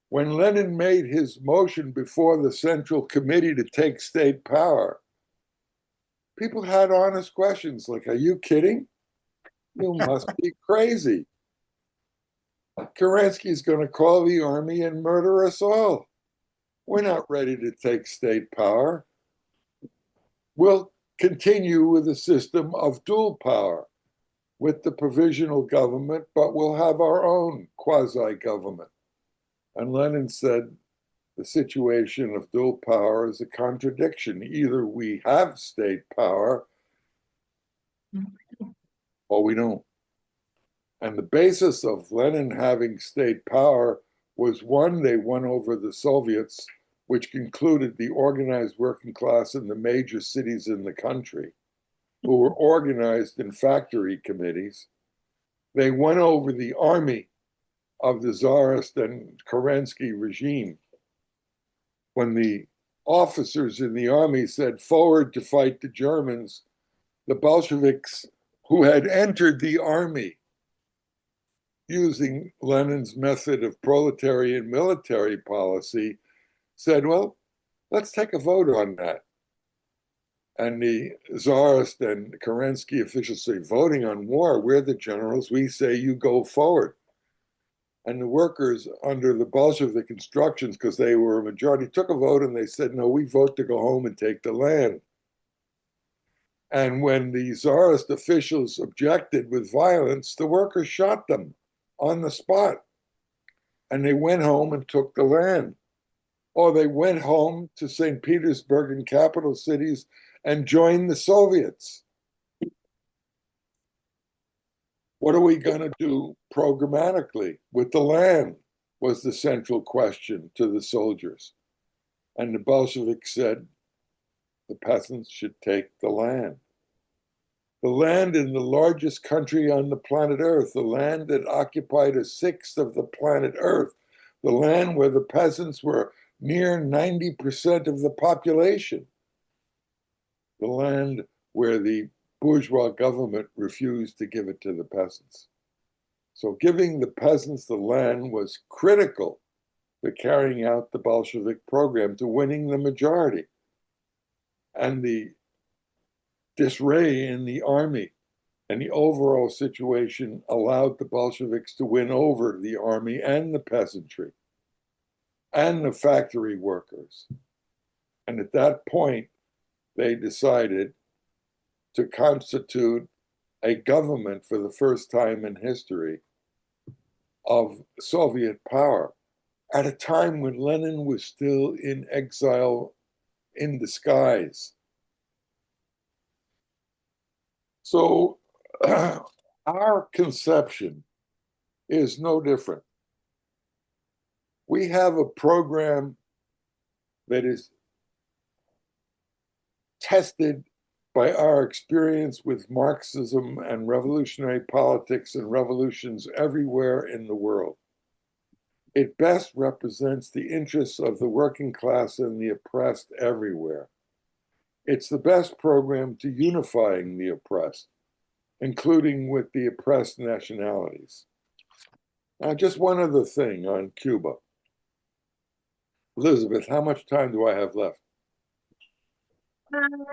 When Lenin made his motion before the Central Committee to take state power, people had honest questions like, are you kidding? You must be crazy. Kerensky's going to call the army and murder us all. We're not ready to take state power. We'll continue with a system of dual power with the provisional government, but we'll have our own quasi-government. And Lenin said the situation of dual power is a contradiction. Either we have state power or we don't. And the basis of Lenin having state power was, one, they won over the Soviets, which concluded the organized working class in the major cities in the country, who were organized in factory committees. They won over the army of the Tsarist and Kerensky regime. When the officers in the army said forward to fight the Germans, the Bolsheviks, who had entered the army using Lenin's method of proletarian military policy, said, well, let's take a vote on that. And the Tsarist and Kerensky officials say, voting on war, we're the generals, we say you go forward. And the workers, under the Bolshevik instructions, because they were a majority, took a vote and they said, no, we vote to go home and take the land. And when the Tsarist officials objected with violence, the workers shot them on the spot. And they went home and took the land. Or they went home to St. Petersburg and capital cities and joined the Soviets. What are we going to do programmatically with the land, was the central question to the soldiers. And the Bolsheviks said the peasants should take the land. The land in the largest country on the planet Earth, the land that occupied a sixth of the planet Earth, the land where the peasants were near 90% of the population, the land where the bourgeois government refused to give it to the peasants. So giving the peasants the land was critical to carrying out the Bolshevik program, to winning the majority. And the disarray in the army and the overall situation allowed the Bolsheviks to win over the army and the peasantry and the factory workers. And at that point, they decided to constitute a government for the first time in history of Soviet power at a time when Lenin was still in exile in disguise. So our conception is no different. We have a program that is tested by our experience with Marxism and revolutionary politics and revolutions everywhere in the world. It best represents the interests of the working class and the oppressed everywhere. It's the best program to unifying the oppressed, including with the oppressed nationalities. Now, just one other thing on Cuba. Elizabeth, how much time do I have left?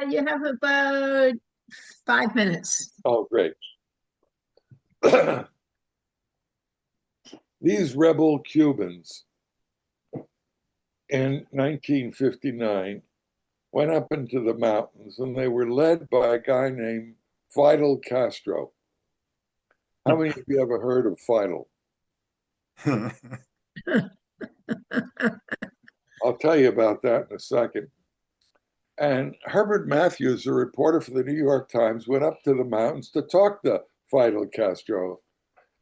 You have about 5 minutes. Oh, great. These rebel Cubans in 1959 went up into the mountains, and they were led by a guy named Fidel Castro. How many of you ever heard of Fidel? I'll tell you about that in a second. And Herbert Matthews, a reporter for the New York Times, went up to the mountains to talk to Fidel Castro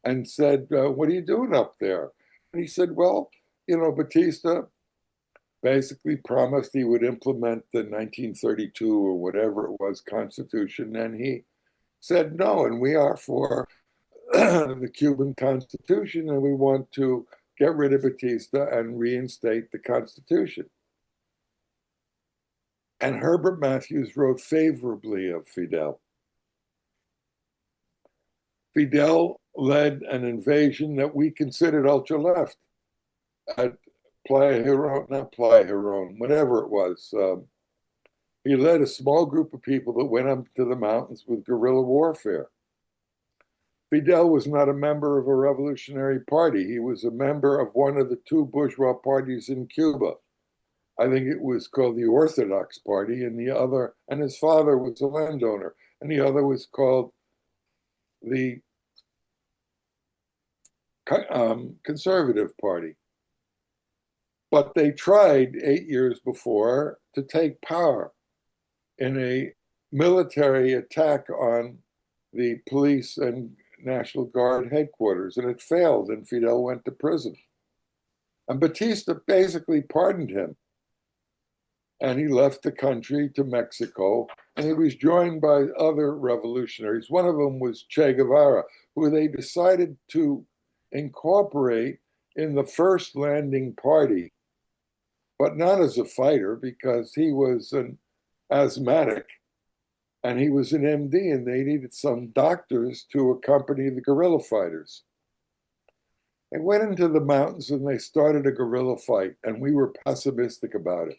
and said, what are you doing up there? And he said, well, you know, Batista basically promised he would implement the 1932 or whatever it was Constitution. And he said, no, and we are for the Cuban Constitution, and we want to get rid of Batista and reinstate the Constitution. And Herbert Matthews wrote favorably of Fidel. Fidel led an invasion that we considered ultra-left at Playa Girón, not Playa Girón, whatever it was. He led a small group of people that went up to the mountains with guerrilla warfare. Fidel was not a member of a revolutionary party. He was a member of one of the two bourgeois parties in Cuba. I think it was called the Orthodox Party, and the other, and his father was a landowner, and the other was called the Conservative Party. But they tried 8 years before to take power in a military attack on the police and National Guard headquarters, and it failed, and Fidel went to prison. And Batista basically pardoned him. And he left the country to Mexico, and he was joined by other revolutionaries. One of them was Che Guevara, who they decided to incorporate in the first landing party, but not as a fighter, because he was an asthmatic and he was an MD, and they needed some doctors to accompany the guerrilla fighters. They went into the mountains and they started a guerrilla fight, and we were pessimistic about it.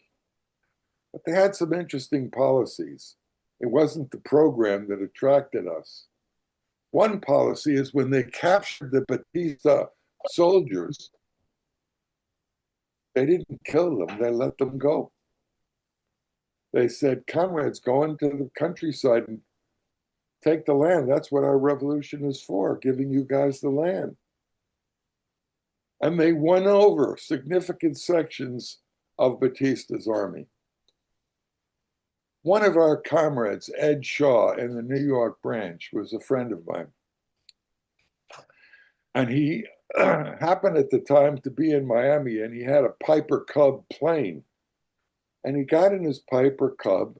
But they had some interesting policies. It wasn't the program that attracted us. One policy is when they captured the Batista soldiers, they didn't kill them, they let them go. They said, comrades, go into the countryside and take the land. That's what our revolution is for, giving you guys the land. And they won over significant sections of Batista's army. One of our comrades, Ed Shaw, in the New York branch, was a friend of mine. And he happened at the time to be in Miami, and he had a Piper Cub plane. And he got in his Piper Cub,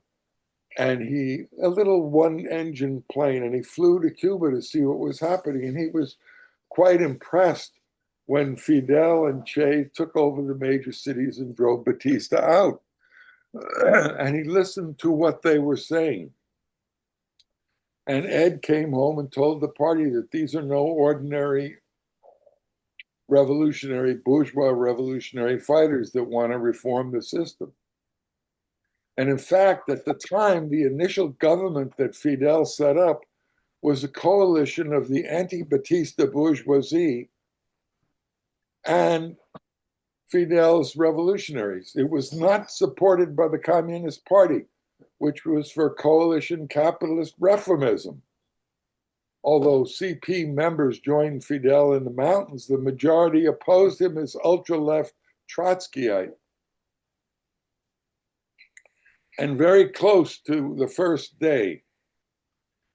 and a little one-engine plane, and he flew to Cuba to see what was happening. And he was quite impressed when Fidel and Che took over the major cities and drove Batista out. And he listened to what they were saying. And Ed came home and told the party that these are no ordinary bourgeois revolutionary fighters that want to reform the system. And in fact, at the time, the initial government that Fidel set up was a coalition of the anti-Batista bourgeoisie and Fidel's revolutionaries. It was not supported by the Communist Party, which was for coalition capitalist reformism. Although CP members joined Fidel in the mountains, the majority opposed him as ultra-left Trotskyite. And very close to the first day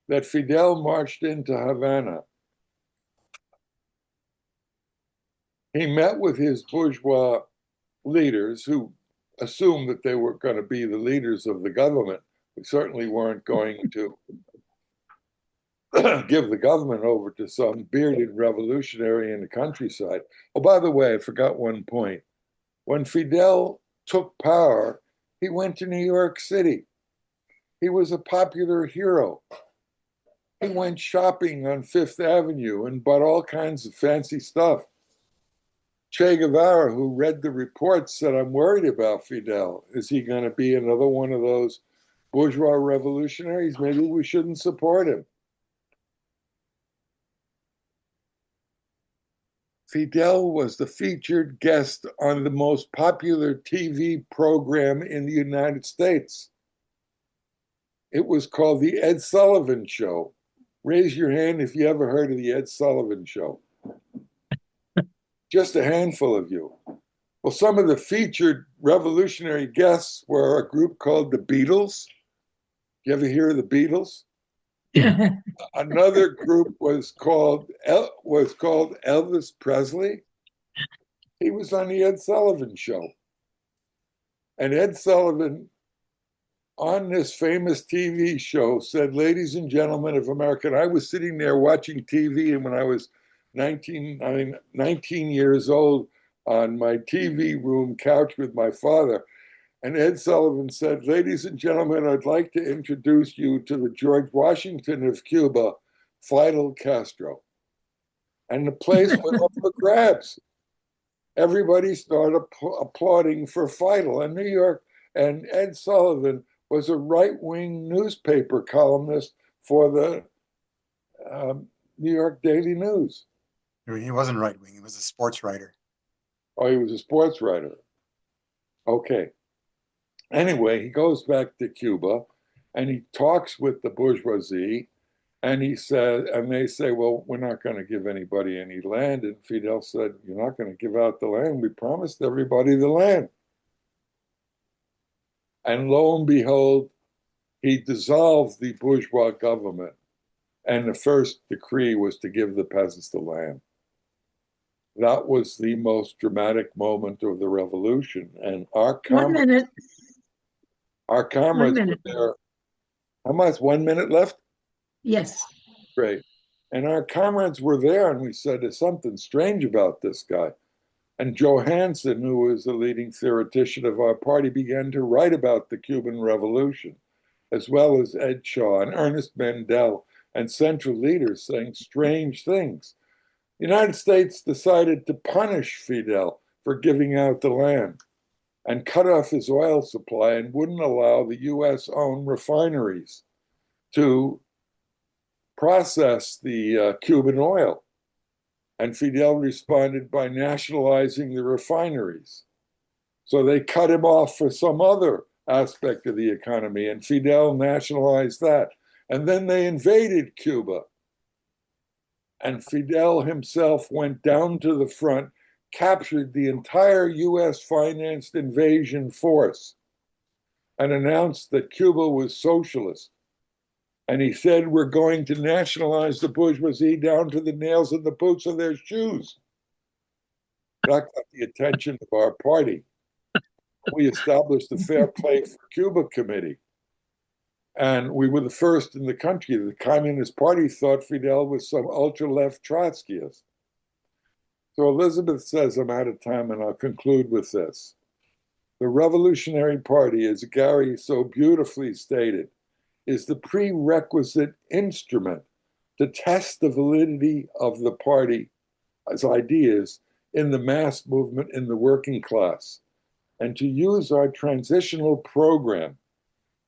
that Fidel marched into Havana, he met with his bourgeois leaders who assumed that they were going to be the leaders of the government. We certainly weren't going to give the government over to some bearded revolutionary in the countryside. Oh, by the way, I forgot one point. When Fidel took power, he went to New York City. He was a popular hero. He went shopping on Fifth Avenue and bought all kinds of fancy stuff. Che Guevara, who read the reports, said, I'm worried about Fidel. Is he going to be another one of those bourgeois revolutionaries? Maybe we shouldn't support him. Fidel was the featured guest on the most popular TV program in the United States. It was called The Ed Sullivan Show. Raise your hand if you ever heard of The Ed Sullivan Show. Just a handful of you. Well, some of the featured revolutionary guests were a group called the Beatles. You ever hear of the Beatles? Another group was called Elvis Presley. He was on the Ed Sullivan Show. And Ed Sullivan, on this famous TV show, said, ladies and gentlemen of America, and I was sitting there watching TV, and when I was 19 years old on my TV room couch with my father, and Ed Sullivan said, ladies and gentlemen, I'd like to introduce you to the George Washington of Cuba, Fidel Castro. And the place went up for grabs. Everybody started applauding for Fidel. And New York, and Ed Sullivan was a right-wing newspaper columnist for the New York Daily News. He wasn't right-wing, he was a sports writer. Oh, he was a sports writer. Okay. Anyway, he goes back to Cuba and he talks with the bourgeoisie, and he said, and they say, well, we're not going to give anybody any land. And Fidel said, you're not going to give out the land. We promised everybody the land. And lo and behold, he dissolved the bourgeois government. And the first decree was to give the peasants the land. That was the most dramatic moment of the revolution. And our comrades were there. How much? 1 minute left? Yes. Great. And our comrades were there, and we said, there's something strange about this guy. And Johansen, who was the leading theoretician of our party, began to write about the Cuban Revolution, as well as Ed Shaw and Ernest Mandel and central leaders saying strange things. The United States decided to punish Fidel for giving out the land and cut off his oil supply and wouldn't allow the US-owned refineries to process the Cuban oil. And Fidel responded by nationalizing the refineries. So they cut him off for some other aspect of the economy, and Fidel nationalized that. And then they invaded Cuba. And Fidel himself went down to the front, captured the entire US financed invasion force, and announced that Cuba was socialist. And he said, we're going to nationalize the bourgeoisie down to the nails in the boots of their shoes. That got the attention of our party. We established the Fair Play for Cuba Committee. And we were the first in the country. The Communist Party thought Fidel was some ultra-left Trotskyist. So Elizabeth says I'm out of time, and I'll conclude with this. The Revolutionary Party, as Gary so beautifully stated, is the prerequisite instrument to test the validity of the party as ideas in the mass movement in the working class, and to use our transitional program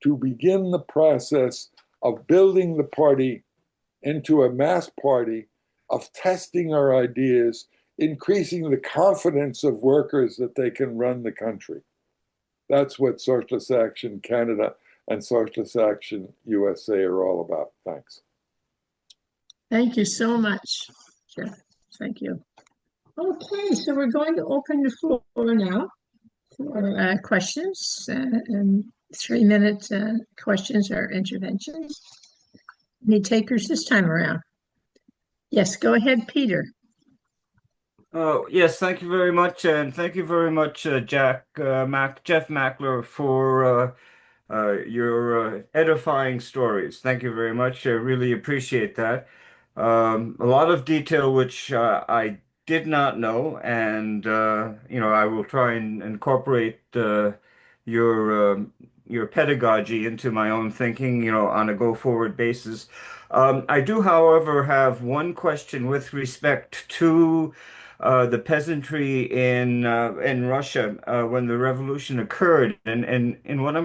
to begin the process of building the party into a mass party, of testing our ideas, increasing the confidence of workers that they can run the country. That's what Socialist Action Canada and Socialist Action USA are all about. Thanks. Thank you so much, Jeff. Thank you. Okay, so we're going to open the floor now for questions and 3-minute questions or interventions. Any takers this time around? Yes, go ahead, Peter. Oh, yes, thank you very much. And thank you very much, Jeff Mackler, for your edifying stories. Thank you very much. I really appreciate that. A lot of detail which I did not know, and I will try and incorporate your pedagogy into my own thinking, on a go-forward basis. I do, however, have one question with respect to the peasantry in Russia when the revolution occurred, and what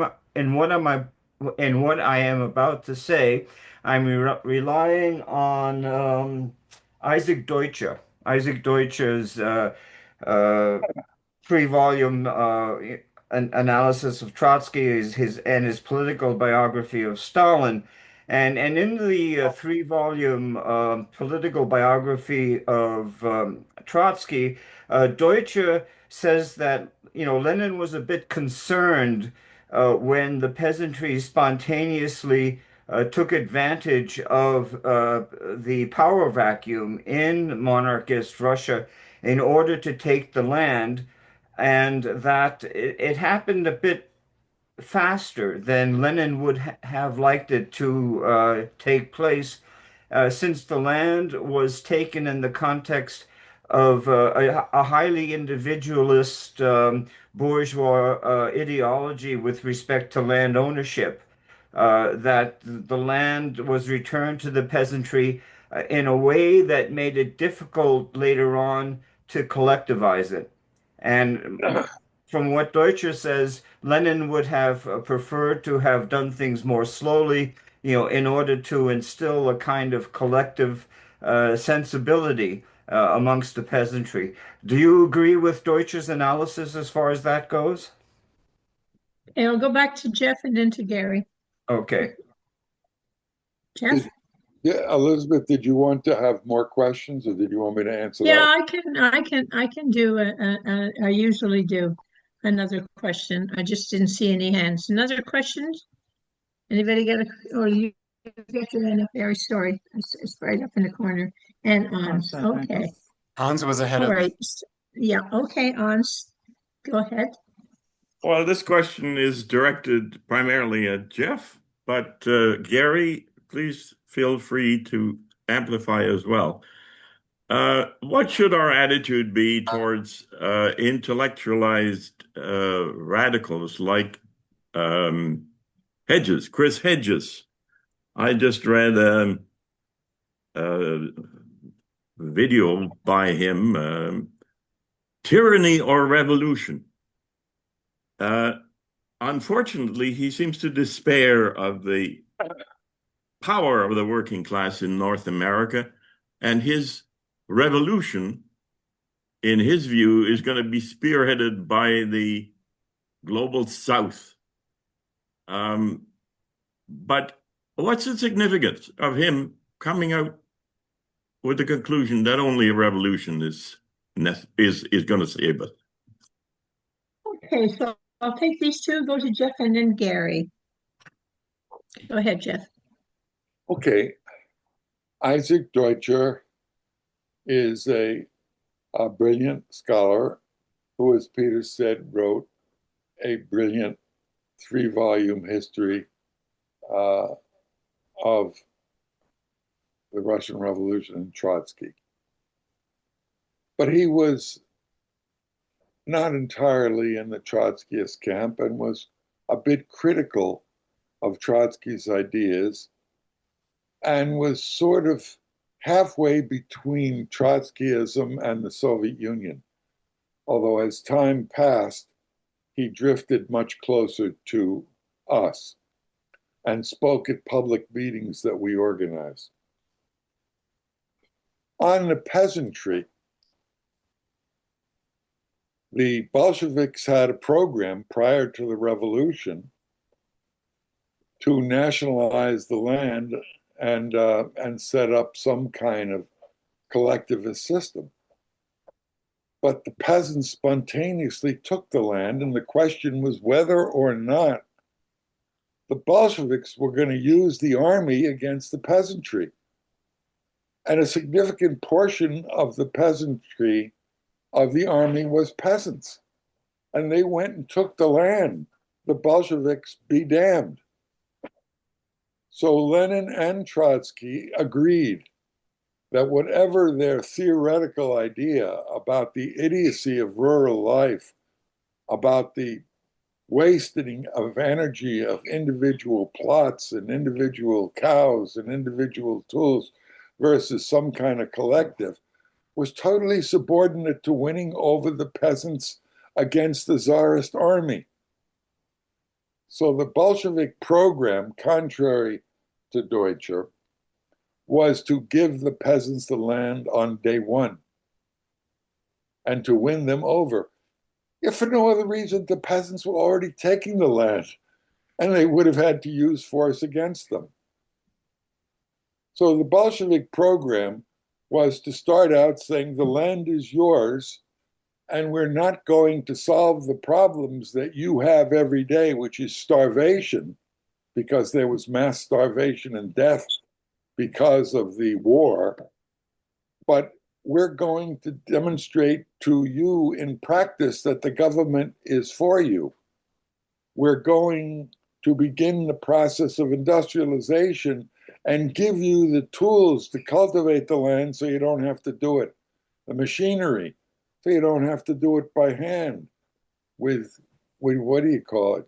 I am about to say, I'm relying on Isaac Deutscher. Isaac Deutscher's 3-volume analysis of Trotsky, his political biography of Stalin. And in the 3-volume political biography of Trotsky, Deutscher says that Lenin was a bit concerned when the peasantry spontaneously took advantage of the power vacuum in monarchist Russia in order to take the land, and that it happened a bit faster than Lenin would have liked it to take place, since the land was taken in the context of a highly individualist bourgeois ideology with respect to land ownership, that the land was returned to the peasantry in a way that made it difficult later on to collectivize it. And from what Deutscher says, Lenin would have preferred to have done things more slowly, in order to instill a kind of collective sensibility amongst the peasantry. Do you agree with Deutscher's analysis as far as that goes? And I'll go back to Jeff and then to Gary. Okay. Jeff? Yeah, Elizabeth, did you want to have more questions, or did you want me to answer Yeah, that? I can do I usually do another question. I just didn't see any hands. Another questions? Anybody got or you got your hand up, Gary? Sorry, it's right up in the corner. And Ons, okay. Hans was ahead All of me. right. Yeah, okay, Ons, go ahead. Well, this question is directed primarily at Jeff, but Gary, please feel free to amplify as well. What should our attitude be towards intellectualized radicals like Hedges, Chris Hedges? I just read a video by him, Tyranny or Revolution. Unfortunately, he seems to despair of the power of the working class in North America, and his revolution, in his view, is going to be spearheaded by the global South. But what's the significance of him coming out with the conclusion that only a revolution is going to save us? Okay, so I'll take these two, go to Jeff and then Gary. Go ahead, Jeff. Okay. Isaac Deutscher is a brilliant scholar who, as Peter said, wrote a brilliant 3-volume history of the Russian Revolution and Trotsky. But he was not entirely in the Trotskyist camp and was a bit critical of Trotsky's ideas and was sort of halfway between Trotskyism and the Soviet Union. Although as time passed, he drifted much closer to us and spoke at public meetings that we organized. On the peasantry, the Bolsheviks had a program prior to the revolution to nationalize the land and set up some kind of collectivist system. But the peasants spontaneously took the land, and the question was whether or not the Bolsheviks were going to use the army against the peasantry. And a significant portion of the peasantry of the army was peasants. And they went and took the land. The Bolsheviks be damned. So Lenin and Trotsky agreed that whatever their theoretical idea about the idiocy of rural life, about the wasting of energy of individual plots and individual cows and individual tools versus some kind of collective, was totally subordinate to winning over the peasants against the Tsarist army. So the Bolshevik program, contrary to Deutscher, was to give the peasants the land on day one and to win them over. If for no other reason, the peasants were already taking the land and they would have had to use force against them. So the Bolshevik program was to start out saying the land is yours and we're not going to solve the problems that you have every day, which is starvation, because there was mass starvation and death because of the war, but we're going to demonstrate to you in practice that the government is for you. We're going to begin the process of industrialization and give you the tools to cultivate the land so you don't have to do it, the machinery, so you don't have to do it by hand with what do you call it,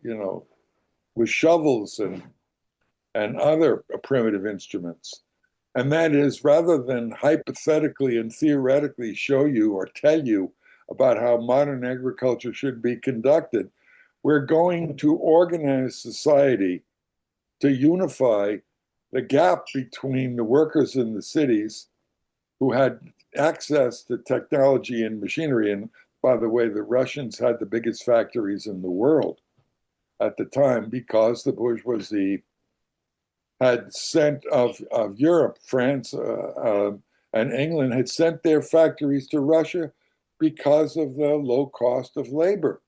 with shovels and other primitive instruments. And that is, rather than hypothetically and theoretically show you or tell you about how modern agriculture should be conducted, we're going to organize society to unify the gap between the workers in the cities who had access to technology and machinery. And by the way, the Russians had the biggest factories in the world at the time because the bourgeoisie had sent of Europe, France and England had sent their factories to Russia because of the low cost of labor.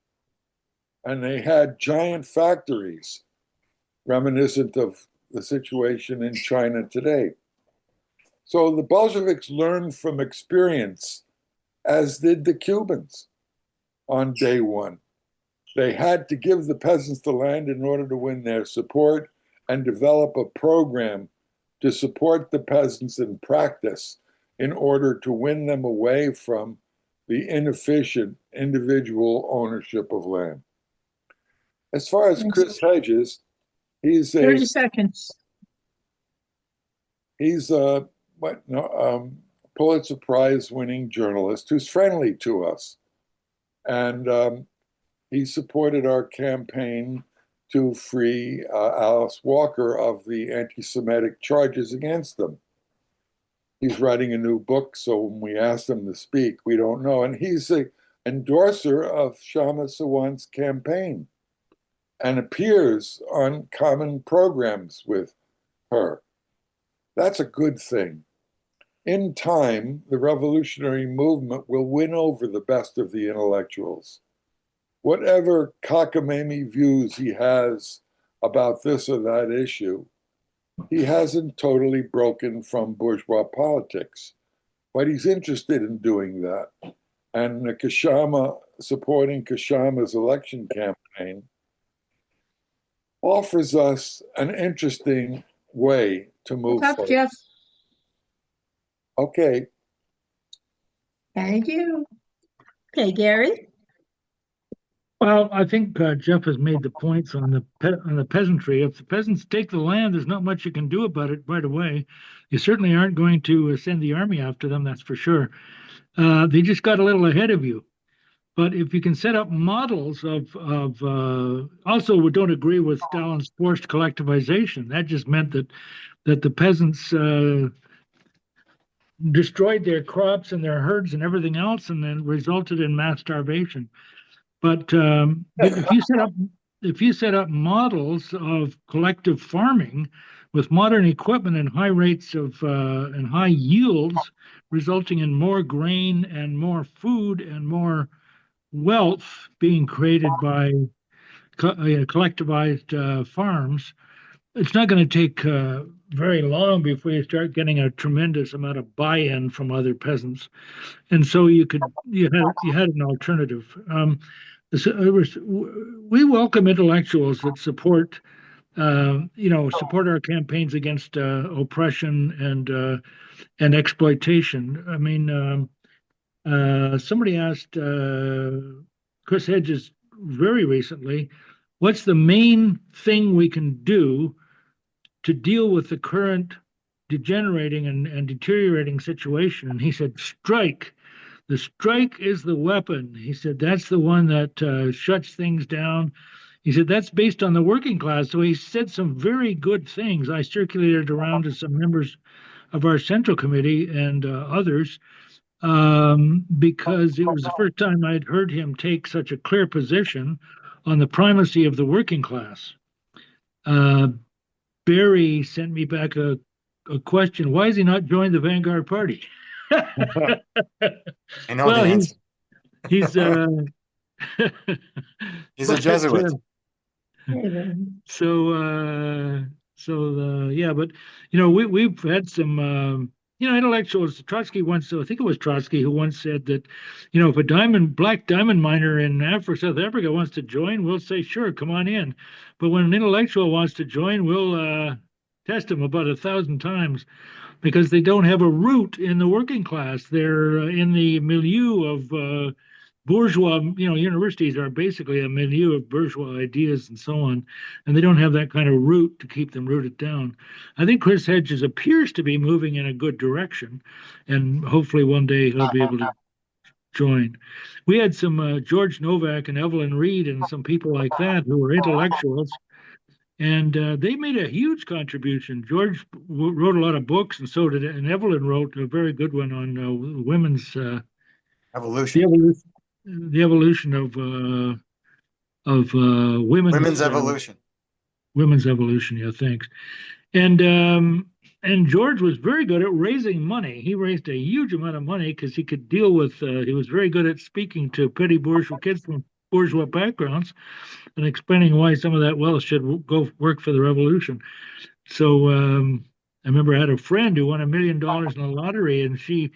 And they had giant factories reminiscent of the situation in China today. So the Bolsheviks learned from experience, as did the Cubans on day one. They had to give the peasants the land in order to win their support and develop a program to support the peasants in practice in order to win them away from the inefficient individual ownership of land. As far as Chris Hedges, he's 30 seconds. He's a Pulitzer Prize winning journalist who's friendly to us. And he supported our campaign to free Alice Walker of the anti-Semitic charges against them. He's writing a new book, so when we ask him to speak, we don't know. And he's an endorser of Kshama Sawant's campaign and appears on common programs with her. That's a good thing. In time, the revolutionary movement will win over the best of the intellectuals. Whatever cockamamie views he has about this or that issue, he hasn't totally broken from bourgeois politics, but he's interested in doing that. And supporting Kshama's election campaign offers us an interesting way to move What's up, forward. Jeff? Okay. Thank you. Okay, Gary. Well, I think Jeff has made the points on the peasantry. If the peasants take the land, there's not much you can do about it right away. You certainly aren't going to send the army after them, that's for sure. They just got a little ahead of you. But if you can set up models also, we don't agree with Stalin's forced collectivization. That just meant that the peasants destroyed their crops and their herds and everything else, and then resulted in mass starvation. But if you set up models of collective farming with modern equipment and high rates of and high yields, resulting in more grain and more food and more wealth being created by collectivized farms, it's not going to take very long before you start getting a tremendous amount of buy-in from other peasants, and so you had an alternative. We welcome intellectuals that support our campaigns against oppression and exploitation. I mean, somebody asked Chris Hedges very recently, what's the main thing we can do to deal with the current degenerating and deteriorating situation? And he said, strike. The strike is the weapon. He said, that's the one that shuts things down. He said, that's based on the working class. So he said some very good things. I circulated around to some members of our Central Committee and others, because it was the first time I'd heard him take such a clear position on the primacy of the working class. Barry sent me back a question. Why has he not joined the Vanguard Party? I know the answer. He's He's a Jesuit. Yeah, but we've had some intellectuals. Trotsky once, I think it was Trotsky who once said that, if a black diamond miner in South Africa wants to join, we'll say, sure, come on in. But when an intellectual wants to join, we'll test him about 1,000 times, because they don't have a root in the working class. They're in the milieu of bourgeois, universities are basically a milieu of bourgeois ideas and so on, and they don't have that kind of root to keep them rooted down. I think Chris Hedges appears to be moving in a good direction, and hopefully one day he'll be able to join. We had some George Novak and Evelyn Reed and some people like that who were intellectuals, and they made a huge contribution. George wrote a lot of books, and so did, and Evelyn wrote a very good one on women's evolution. The evolution of Women's evolution. Women's evolution. Yeah, thanks. And George was very good at raising money. He raised a huge amount of money because he could deal with. He was very good at speaking to petty bourgeois kids from bourgeois backgrounds and explaining why some of that wealth should go work for the revolution. So I remember I had a friend who won $1 million in the lottery, and she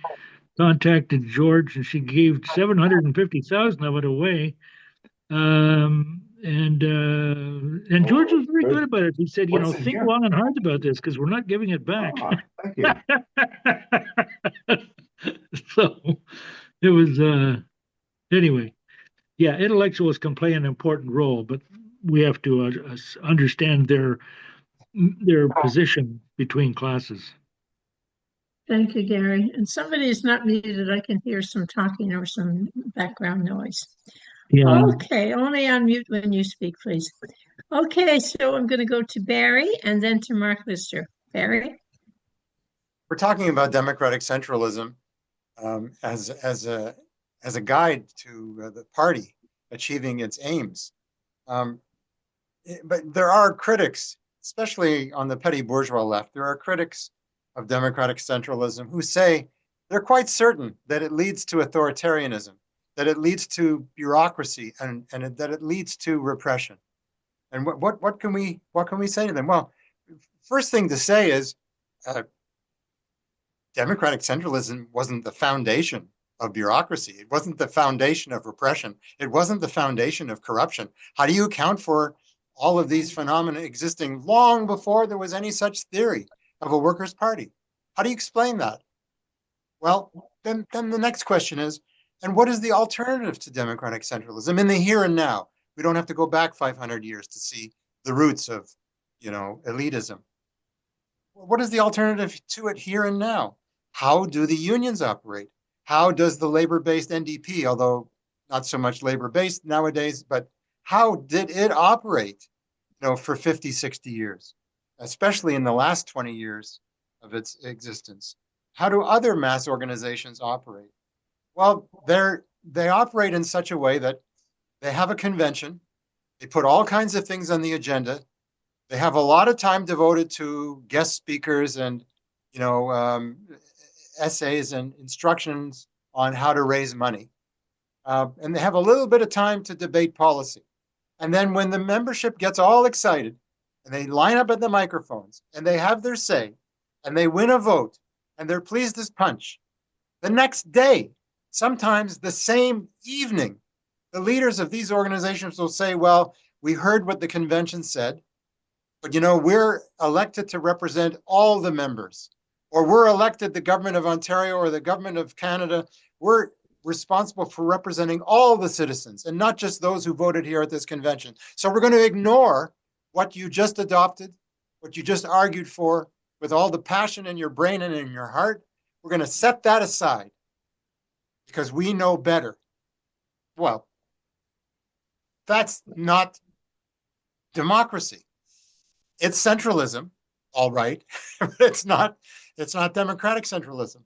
contacted George, and she gave 750,000 of it away. And George was very good about it. He said, think long and hard about this, because we're not giving it back. Oh, thank you. So it was anyway. Yeah, intellectuals can play an important role, but we have to understand their position between classes. Thank you, Gary. And somebody is not muted. I can hear some talking or some background noise. Yeah. Okay, only unmute when you speak, please. Okay, so I'm going to go to Barry and then to Mark Lister. Barry? we're talking about democratic centralism as a guide to the party achieving its aims. But there are critics, especially on the petty bourgeois left, there are critics of democratic centralism who say they're quite certain that it leads to authoritarianism, that it leads to bureaucracy, and that it leads to repression. And what can we say to them? Well, first thing to say is democratic centralism wasn't the foundation of bureaucracy. It wasn't the foundation of repression. It wasn't the foundation of corruption. How do you account for all of these phenomena existing long before there was any such theory of a workers' party? How do you explain that? Well, then the next question is, and what is the alternative to democratic centralism in the here and now? We don't have to go back 500 years to see the roots of, elitism. What is the alternative to it here and now? How do the unions operate? How does the labor-based NDP, although not so much labor-based nowadays, but how did it operate, for 50, 60 years, especially in the last 20 years of its existence? How do other mass organizations operate? Well, they operate in such a way that they have a convention. They put all kinds of things on the agenda. They have a lot of time devoted to guest speakers and, essays and instructions on how to raise money. And they have a little bit of time to debate policy. And then when the membership gets all excited and they line up at the microphones and they have their say and they win a vote and they're pleased as punch, the next day, sometimes the same evening, the leaders of these organizations will say, well, we heard what the convention said, but we're elected to represent all the members, or we're elected the government of Ontario or the government of Canada. We're responsible for representing all the citizens and not just those who voted here at this convention. So we're going to ignore what you just adopted, what you just argued for with all the passion in your brain and in your heart. We're going to set that aside because we know better. Well, that's not democracy. It's centralism, all right, but it's not democratic centralism.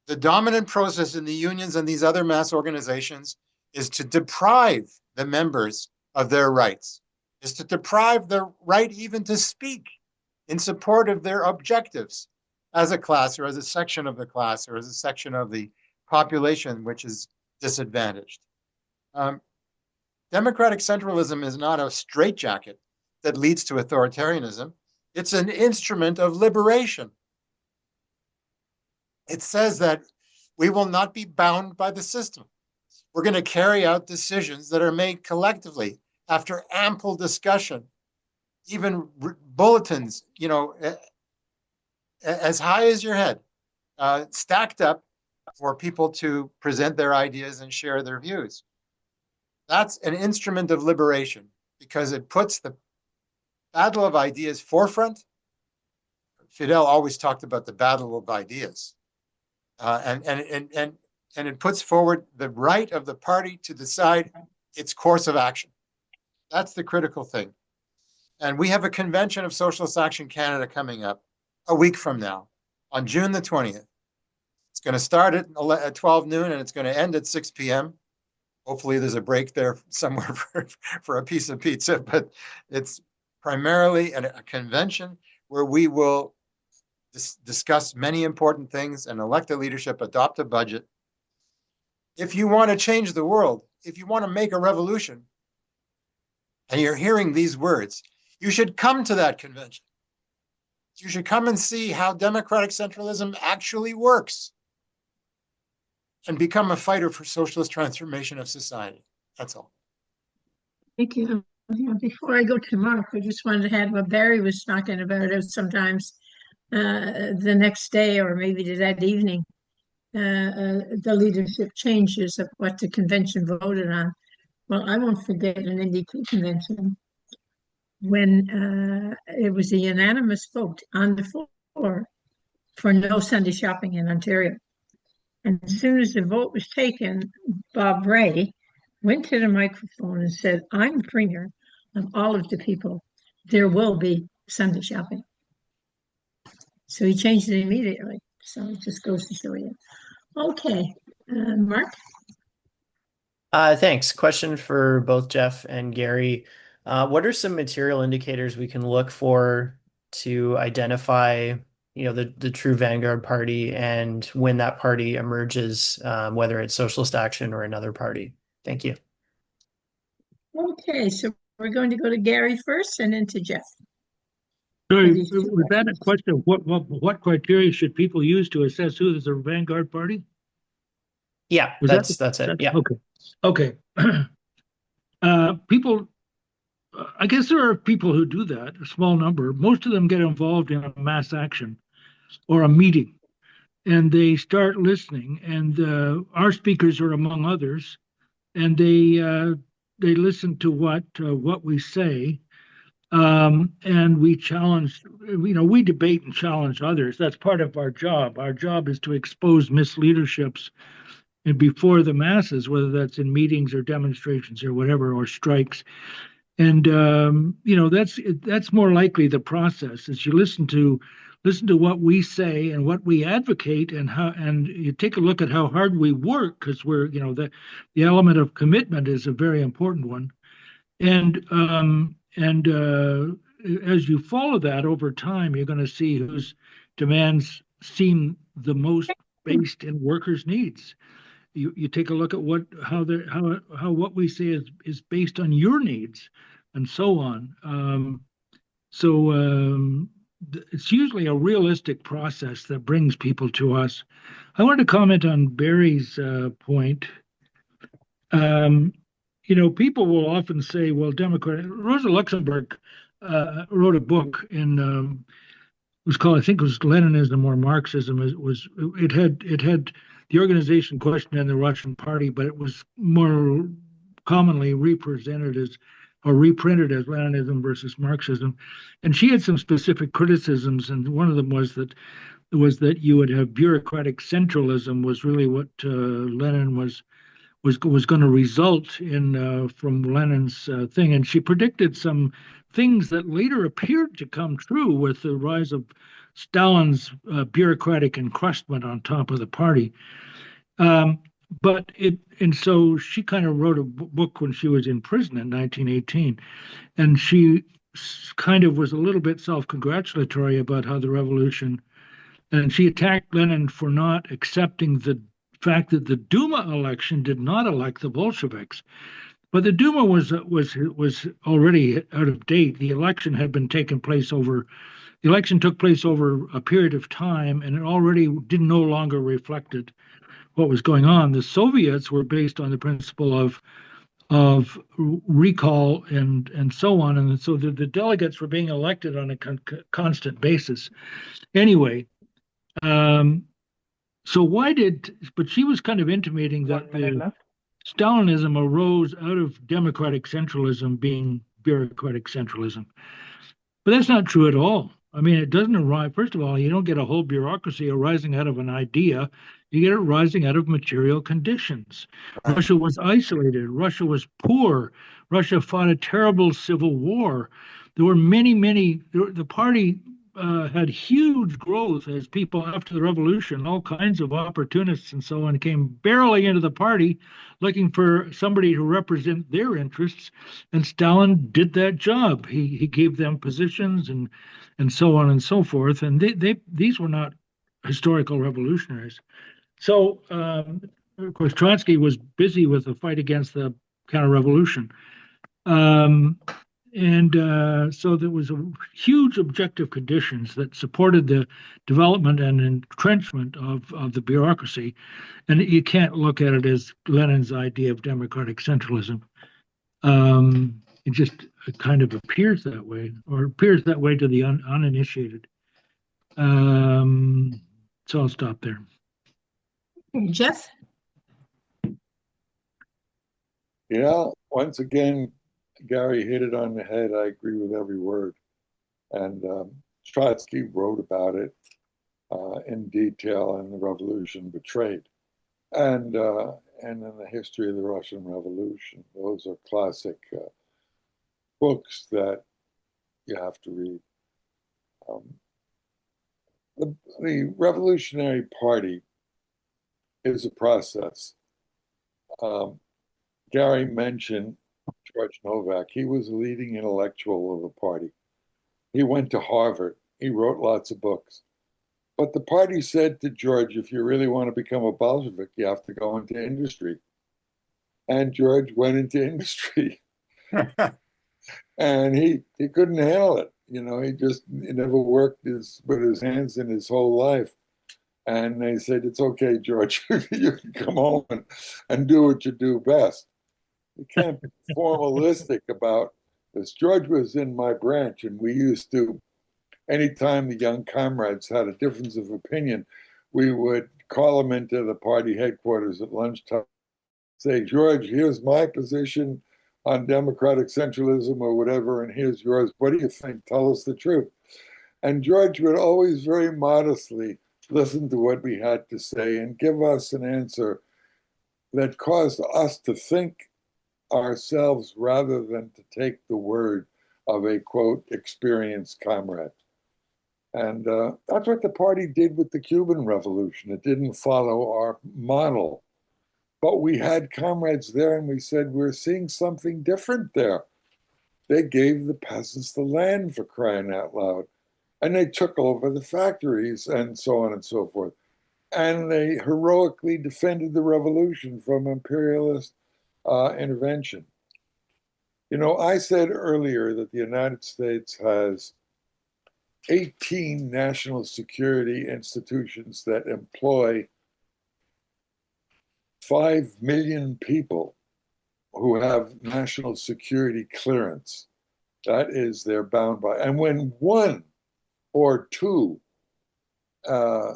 The dominant process in the unions and these other mass organizations is to deprive the members of their rights, is to deprive the right even to speak in support of their objectives as a class or as a section of the class or as a section of the population which is disadvantaged. Democratic centralism is not a straitjacket that leads to authoritarianism. It's an instrument of liberation. It says that we will not be bound by the system. We're going to carry out decisions that are made collectively after ample discussion, even bulletins, as high as your head, stacked up for people to present their ideas and share their views. That's an instrument of liberation because it puts the battle of ideas forefront. Fidel always talked about the battle of ideas. And it puts forward the right of the party to decide its course of action. That's the critical thing. And we have a convention of Socialist Action Canada coming up a week from now, on June the 20th. It's going to start at 12 noon and it's going to end at 6 p.m. Hopefully there's a break there somewhere for a piece of pizza, but it's primarily a convention where we will discuss many important things and elect a leadership, adopt a budget. If you want to change the world, if you want to make a revolution, and you're hearing these words, you should come to that convention. You should come and see how democratic centralism actually works and become a fighter for socialist transformation of society. That's all. Thank you. Before I go to Mark, I just wanted to add what Barry was talking about sometimes the next day or maybe that evening, the leadership changes of what the convention voted on. Well, I won't forget an NDP convention when it was a unanimous vote on the floor for no Sunday shopping in Ontario. And as soon as the vote was taken, Bob Ray went to the microphone and said, I'm premier of all of the people. There will be Sunday shopping. So he changed it immediately. So it just goes to show you. Okay, Mark? Thanks. Question for both Jeff and Gary. What are some material indicators we can look for to identify, the true vanguard party and when that party emerges, whether it's Socialist Action or another party? Thank you. Okay, so we're going to go to Gary first and then to Jeff. Sorry, These two was that a question of what criteria should people use to assess who is a vanguard party? Yeah, Was that's it. Yeah. Okay. People, I guess there are people who do that, a small number. Most of them get involved in a mass action or a meeting, and they start listening. And our speakers are among others, and they listen to what we say. And we challenge, we debate and challenge others. That's part of our job. Our job is to expose misleaderships and before the masses, whether that's in meetings or demonstrations or whatever, or strikes. And that's more likely the process is you listen to what we say and what we advocate, and you take a look at how hard we work, because we're the element of commitment is a very important one. And as you follow that over time, you're going to see whose demands seem the most based in workers' needs. You take a look at how what we say is based on your needs, and so on. It's usually a realistic process that brings people to us. I wanted to comment on Barry's point. People will often say, well, Rosa Luxemburg wrote a book it was called, I think it was Leninism or Marxism. It had the organization question in the Russian party, but it was more commonly reprinted as Leninism versus Marxism. And she had some specific criticisms, and one of them was that you would have bureaucratic centralism was really what Lenin was going to result in from Lenin's thing. And she predicted some things that later appeared to come true with the rise of Stalin's bureaucratic encrustment on top of the party. So she kind of wrote a book when she was in prison in 1918, and she kind of was a little bit self-congratulatory about how the revolution, and she attacked Lenin for not accepting the fact that the Duma election did not elect the Bolsheviks. But the Duma was already out of date. The election took place over a period of time, and it already no longer reflected what was going on. The Soviets were based on the principle of recall and so on, and so the delegates were being elected on a constant basis. Anyway, but she was kind of intimating that Stalinism arose out of democratic centralism being bureaucratic centralism. But that's not true at all. I mean, it doesn't arise. First of all, you don't get a whole bureaucracy arising out of an idea. You get it rising out of material conditions. Right. Russia was isolated. Russia was poor. Russia fought a terrible civil war. There were the party had huge growth as people after the revolution, all kinds of opportunists and so on came barreling into the party looking for somebody to represent their interests, and Stalin did that job. He gave them positions and so on and so forth, and these were not historical revolutionaries. So of course Trotsky was busy with the fight against the counter-revolution. So there was a huge objective conditions that supported the development and entrenchment of the bureaucracy. And you can't look at it as Lenin's idea of democratic centralism. It just kind of appears that way, or appears that way to the uninitiated. So I'll stop there. Jeff? Once again, Gary hit it on the head. I agree with every word. And Trotsky wrote about it in detail in The Revolution Betrayed, and in the history of the Russian Revolution. Those are classic books that you have to read. the Revolutionary Party is a process. Gary mentioned George Novak. He was a leading intellectual of the party. He went to Harvard. He wrote lots of books. But the party said to George, if you really want to become a Bolshevik, you have to go into industry. And George went into industry. And he couldn't handle it. You know, he never worked with his hands in his whole life. And they said, it's okay, George, you can come home and do what you do best. You can't be formalistic about this. George was in my branch, and we used to, anytime the young comrades had a difference of opinion, we would call them into the party headquarters at lunchtime, say, George, here's my position on democratic centralism or whatever, and here's yours. What do you think? Tell us the truth. And George would always very modestly listen to what we had to say and give us an answer that caused us to think ourselves rather than to take the word of a, quote, experienced comrade. And that's what the party did with the Cuban Revolution. It didn't follow our model. But we had comrades there, and we said, we're seeing something different there. They gave the peasants the land, for crying out loud. And they took over the factories and so on and so forth. And they heroically defended the revolution from imperialist intervention. You know, I said earlier that the United States has 18 national security institutions that employ 5 million people who have national security clearance. That is, they're bound by. And when one or two,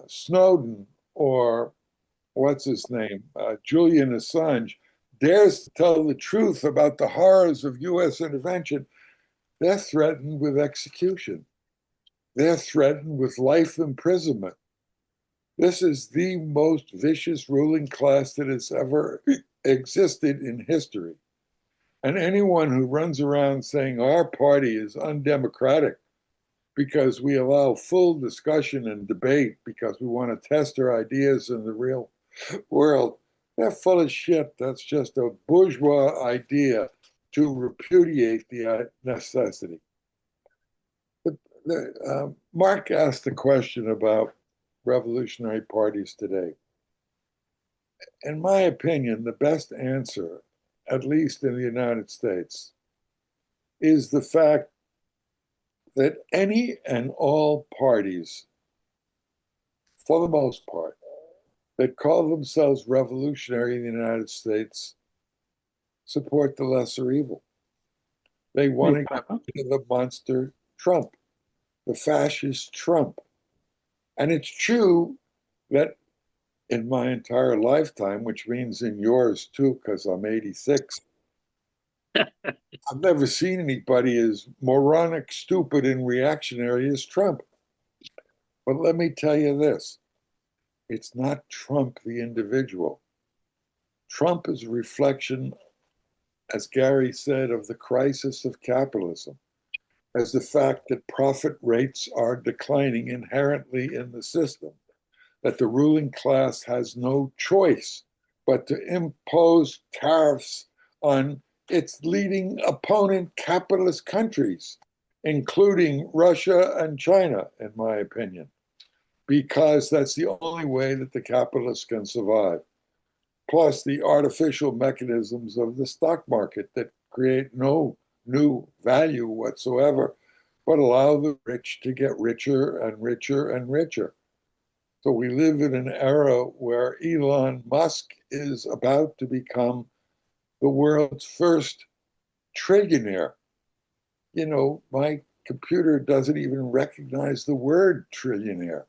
Snowden or what's his name, Julian Assange, dares to tell the truth about the horrors of US intervention, they're threatened with execution. They're threatened with life imprisonment. This is the most vicious ruling class that has ever existed in history. And anyone who runs around saying our party is undemocratic because we allow full discussion and debate because we want to test our ideas in the real world, they're full of shit. That's just a bourgeois idea to repudiate the necessity. Mark asked a question about revolutionary parties today. In my opinion, the best answer, at least in the United States, is the fact that any and all parties, for the most part, that call themselves revolutionary in the United States support the lesser evil. They want to get rid of the monster Trump, the fascist Trump. And it's true that in my entire lifetime, which means in yours too, because I'm 86, I've never seen anybody as moronic, stupid, and reactionary as Trump. But let me tell you this. It's not Trump the individual. Trump is a reflection, as Gary said, of the crisis of capitalism, as the fact that profit rates are declining inherently in the system, that the ruling class has no choice but to impose tariffs on its leading opponent capitalist countries, including Russia and China, in my opinion, because that's the only way that the capitalists can survive. Plus the artificial mechanisms of the stock market that create no new value whatsoever, but allow the rich to get richer and richer and richer. So we live in an era where Elon Musk is about to become the world's first trillionaire. You know, my computer doesn't even recognize the word trillionaire.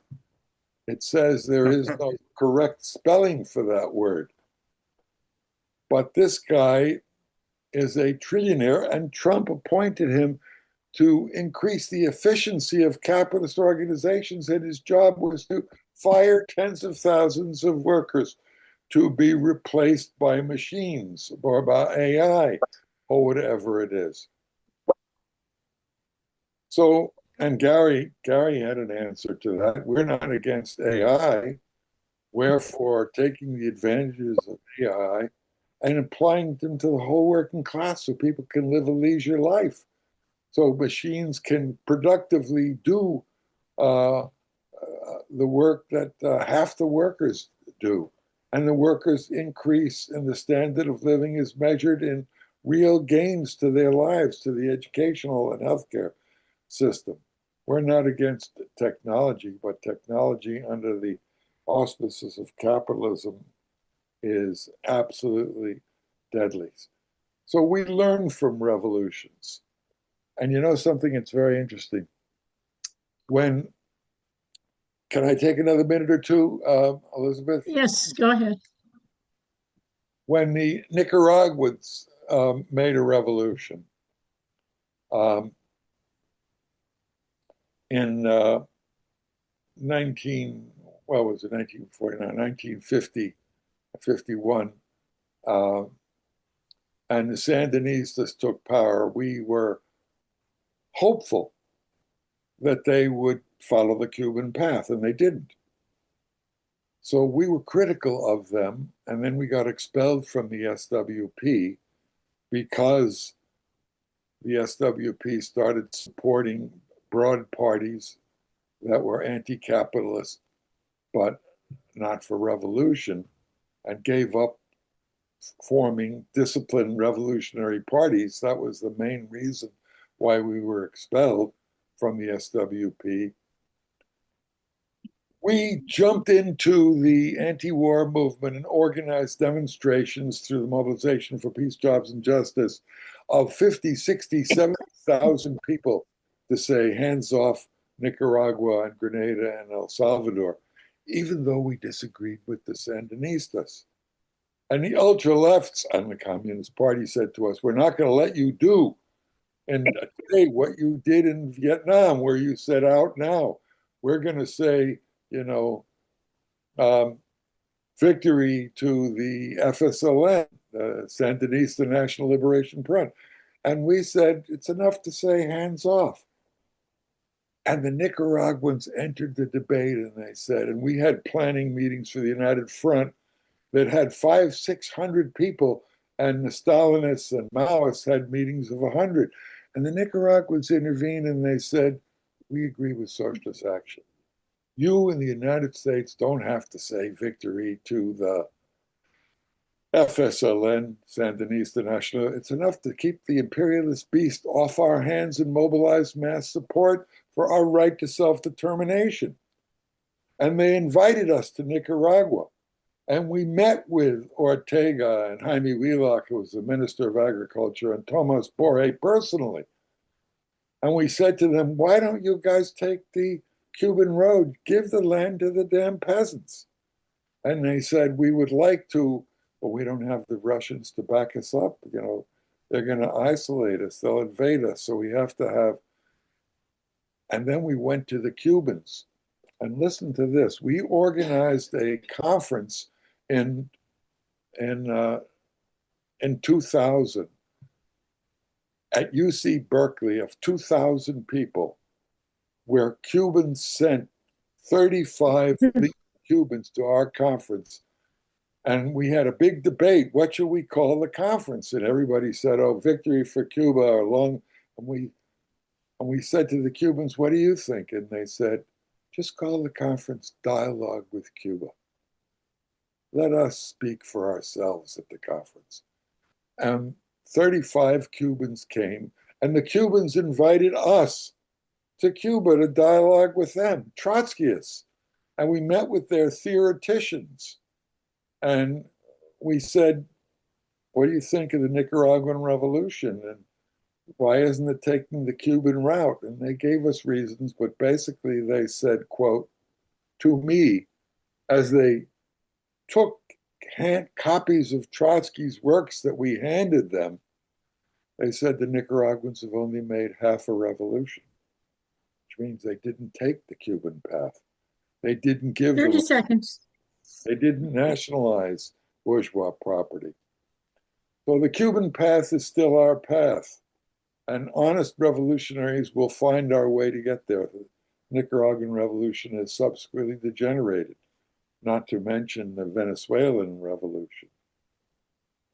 It says there is no correct spelling for that word. But this guy is a trillionaire, and Trump appointed him to increase the efficiency of capitalist organizations, and his job was to fire tens of thousands of workers to be replaced by machines or by AI or whatever it is. So And Gary had an answer to that. We're not against AI. Wherefore, taking the advantages of AI and applying them to the whole working class so people can live a leisure life. So machines can productively do the work that half the workers do. And the workers' increase in the standard of living is measured in real gains to their lives, to the educational and healthcare system. We're not against technology, but technology under the auspices of capitalism is absolutely deadly. So we learn from revolutions. And you know something that's very interesting? Can I take another minute or two, Elizabeth? Yes, go ahead. When the Nicaraguans made a revolution in 1950, 51, and the Sandinistas took power, we were hopeful that they would follow the Cuban path, and they didn't. So we were critical of them, and then we got expelled from the SWP because the SWP started supporting broad parties that were anti-capitalist, but not for revolution, and gave up forming disciplined revolutionary parties. That was the main reason why we were expelled from the SWP. We jumped into the anti-war movement and organized demonstrations through the Mobilization for Peace, Jobs, and Justice of 50, 60, 70,000 people to say hands off Nicaragua and Grenada and El Salvador, even though we disagreed with the Sandinistas. And the ultra-lefts and the Communist Party said to us, we're not going to let you do and today what you did in Vietnam, where you set out now. We're going to say, victory to the FSLN, the Sandinista National Liberation Front. And we said, it's enough to say hands off. And the Nicaraguans entered the debate and they said, and we had planning meetings for the United Front that had 500-600 people, and the Stalinists and Maoists had meetings of 100. And the Nicaraguans intervened and they said, we agree with socialist action. You in the United States don't have to say victory to the FSLN, Sandinista National. It's enough to keep the imperialist beast off our hands and mobilize mass support for our right to self-determination. And they invited us to Nicaragua. And we met with Ortega and Jaime Wheelock, who was the Minister of Agriculture, and Tomas Borge personally. And we said to them, why don't you guys take the Cuban road? Give the land to the damn peasants. And they said, we would like to, but we don't have the Russians to back us up. They're going to isolate us. They'll invade us. So we have to have. And then we went to the Cubans. And listen to this. We organized a conference in 2000 at UC Berkeley of 2,000 people, where Cubans sent 35 Cubans to our conference. And we had a big debate. What should we call the conference? And everybody said, oh, Victory for Cuba or long. And we said to the Cubans, what do you think? And they said, just call the conference Dialogue with Cuba. Let us speak for ourselves at the conference. And 35 Cubans came, and the Cubans invited us to Cuba to dialogue with them, Trotskyists. And we met with their theoreticians. And we said, what do you think of the Nicaraguan Revolution? And why isn't it taking the Cuban route? And they gave us reasons, but basically they said, quote, to me, as they took copies of Trotsky's works that we handed them, they said the Nicaraguans have only made half a revolution, which means they didn't take the Cuban path. They didn't give 30 seconds. They didn't nationalize bourgeois property. So the Cuban path is still our path. And honest revolutionaries will find our way to get there. The Nicaraguan revolution has subsequently degenerated, not to mention the Venezuelan revolution.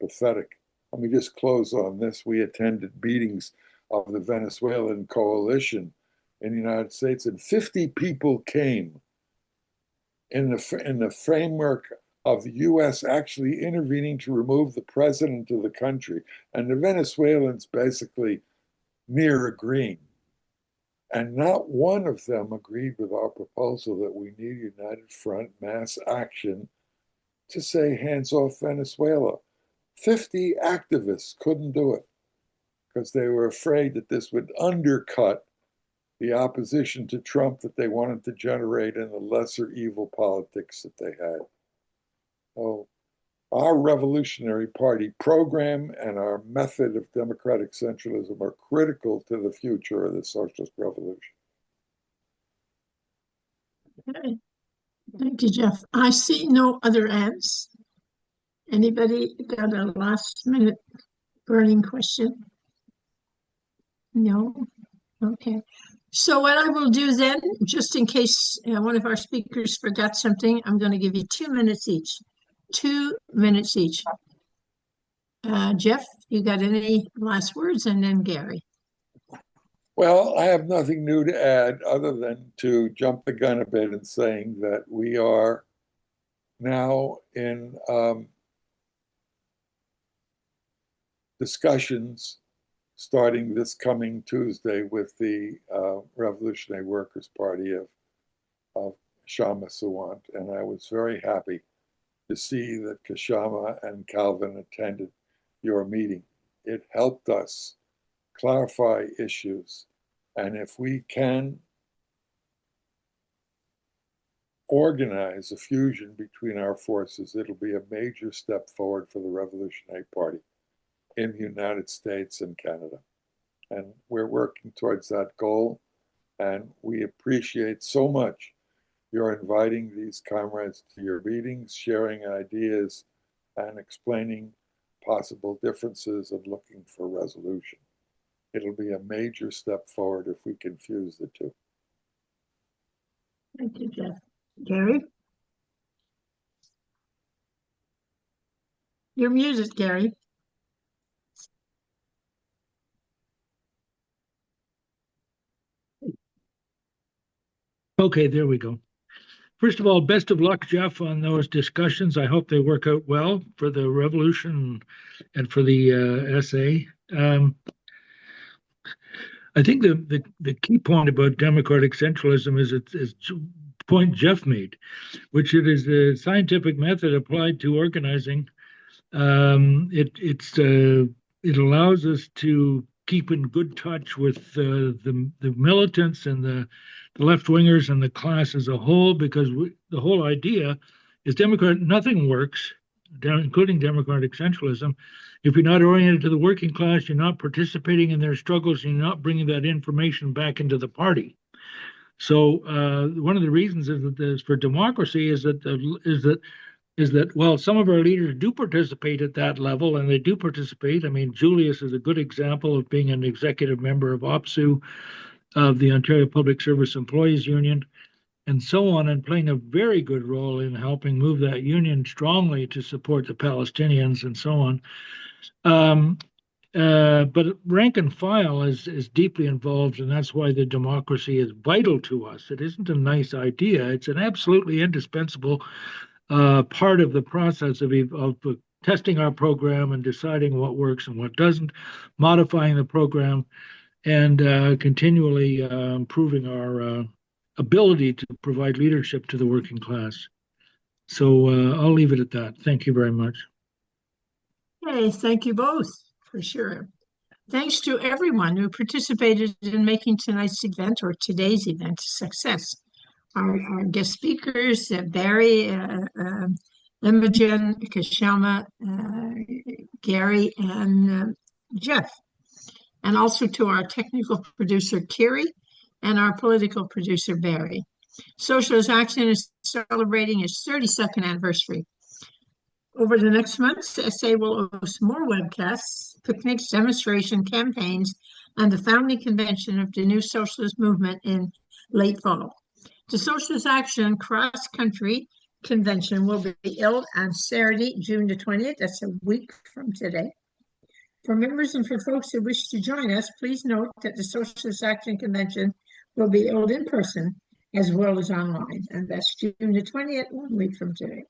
Pathetic. Let me just close on this. We attended meetings of the Venezuelan coalition in the United States, and 50 people came in the framework of the U.S. actually intervening to remove the president of the country, and the Venezuelans basically near agreeing. And not one of them agreed with our proposal that we need united front mass action to say hands off Venezuela. 50 activists couldn't do it because they were afraid that this would undercut the opposition to Trump that they wanted to generate in the lesser evil politics that they had. So our Revolutionary Party program and our method of democratic centralism are critical to the future of the socialist revolution. Okay. Thank you, Jeff. I see no other hands. Anybody got a last minute burning question? No? Okay. So what I will do then, just in case one of our speakers forgot something, I'm going to give you 2 minutes each. 2 minutes each. Jeff, you got any last words? And then Gary. Well, I have nothing new to add other than to jump the gun a bit in saying that we are now in discussions starting this coming Tuesday with the Revolutionary Workers' Party of Kshama Sawant. And I was very happy to see that Kshama and Calvin attended your meeting. It helped us clarify issues. And if we can organize a fusion between our forces, it'll be a major step forward for the Revolutionary Party in the United States and Canada. And we're working towards that goal. And we appreciate so much your inviting these comrades to your meetings, sharing ideas, and explaining possible differences and looking for resolution. It'll be a major step forward if we can fuse the two. Thank you, Jeff. Gary? You're muted, Gary. Okay, there we go. First of all, best of luck, Jeff, on those discussions. I hope they work out well for the revolution and for the SA. I think the key point about democratic centralism is the point Jeff made, which it is a scientific method applied to organizing. It allows us to keep in good touch with the militants and the left-wingers and the class as a whole, because the whole idea is nothing works, including democratic centralism, if you're not oriented to the working class, you're not participating in their struggles, and you're not bringing that information back into the party. So one of the reasons is that for democracy is that well, some of our leaders do participate at that level, and they do participate. I mean, Julius is a good example of being an executive member of OPSU, of the Ontario Public Service Employees Union, and so on, and playing a very good role in helping move that union strongly to support the Palestinians and so on. But rank and file is deeply involved, and that's why the democracy is vital to us. It isn't a nice idea. It's an absolutely indispensable part of the process of testing our program and deciding what works and what doesn't, modifying the program, and continually improving our ability to provide leadership to the working class. So I'll leave it at that. Thank you very much. Hey, thank you both, for sure. Thanks to everyone who participated in making tonight's event or today's event a success. Our guest speakers, Barry, Imogen, Kshama, Gary, and Jeff. And also to our technical producer, Kiri, and our political producer, Barry. Socialist Action is celebrating its 32nd anniversary. Over the next months, SA will host more webcasts, picnics, demonstration campaigns, and the founding convention of the new socialist movement in late fall. The Socialist Action cross-country convention will be held on Saturday, June the 20th. That's a week from today. For members and for folks who wish to join us, please note that the Socialist Action Convention will be held in person as well as online, and that's June the 20th, 1 week from today.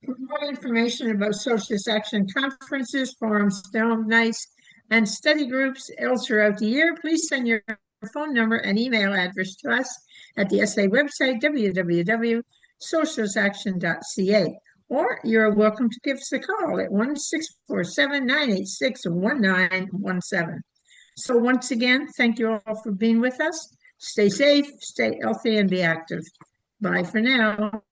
For more information about Socialist Action conferences, forums, film nights, and study groups held throughout the year, please send your phone number and email address to us at the SA website, www.socialistaction.ca. Or you're welcome to give us a call at 1-647-986-1917. So once again, thank you all for being with us. Stay safe, stay healthy, and be active. Bye for now.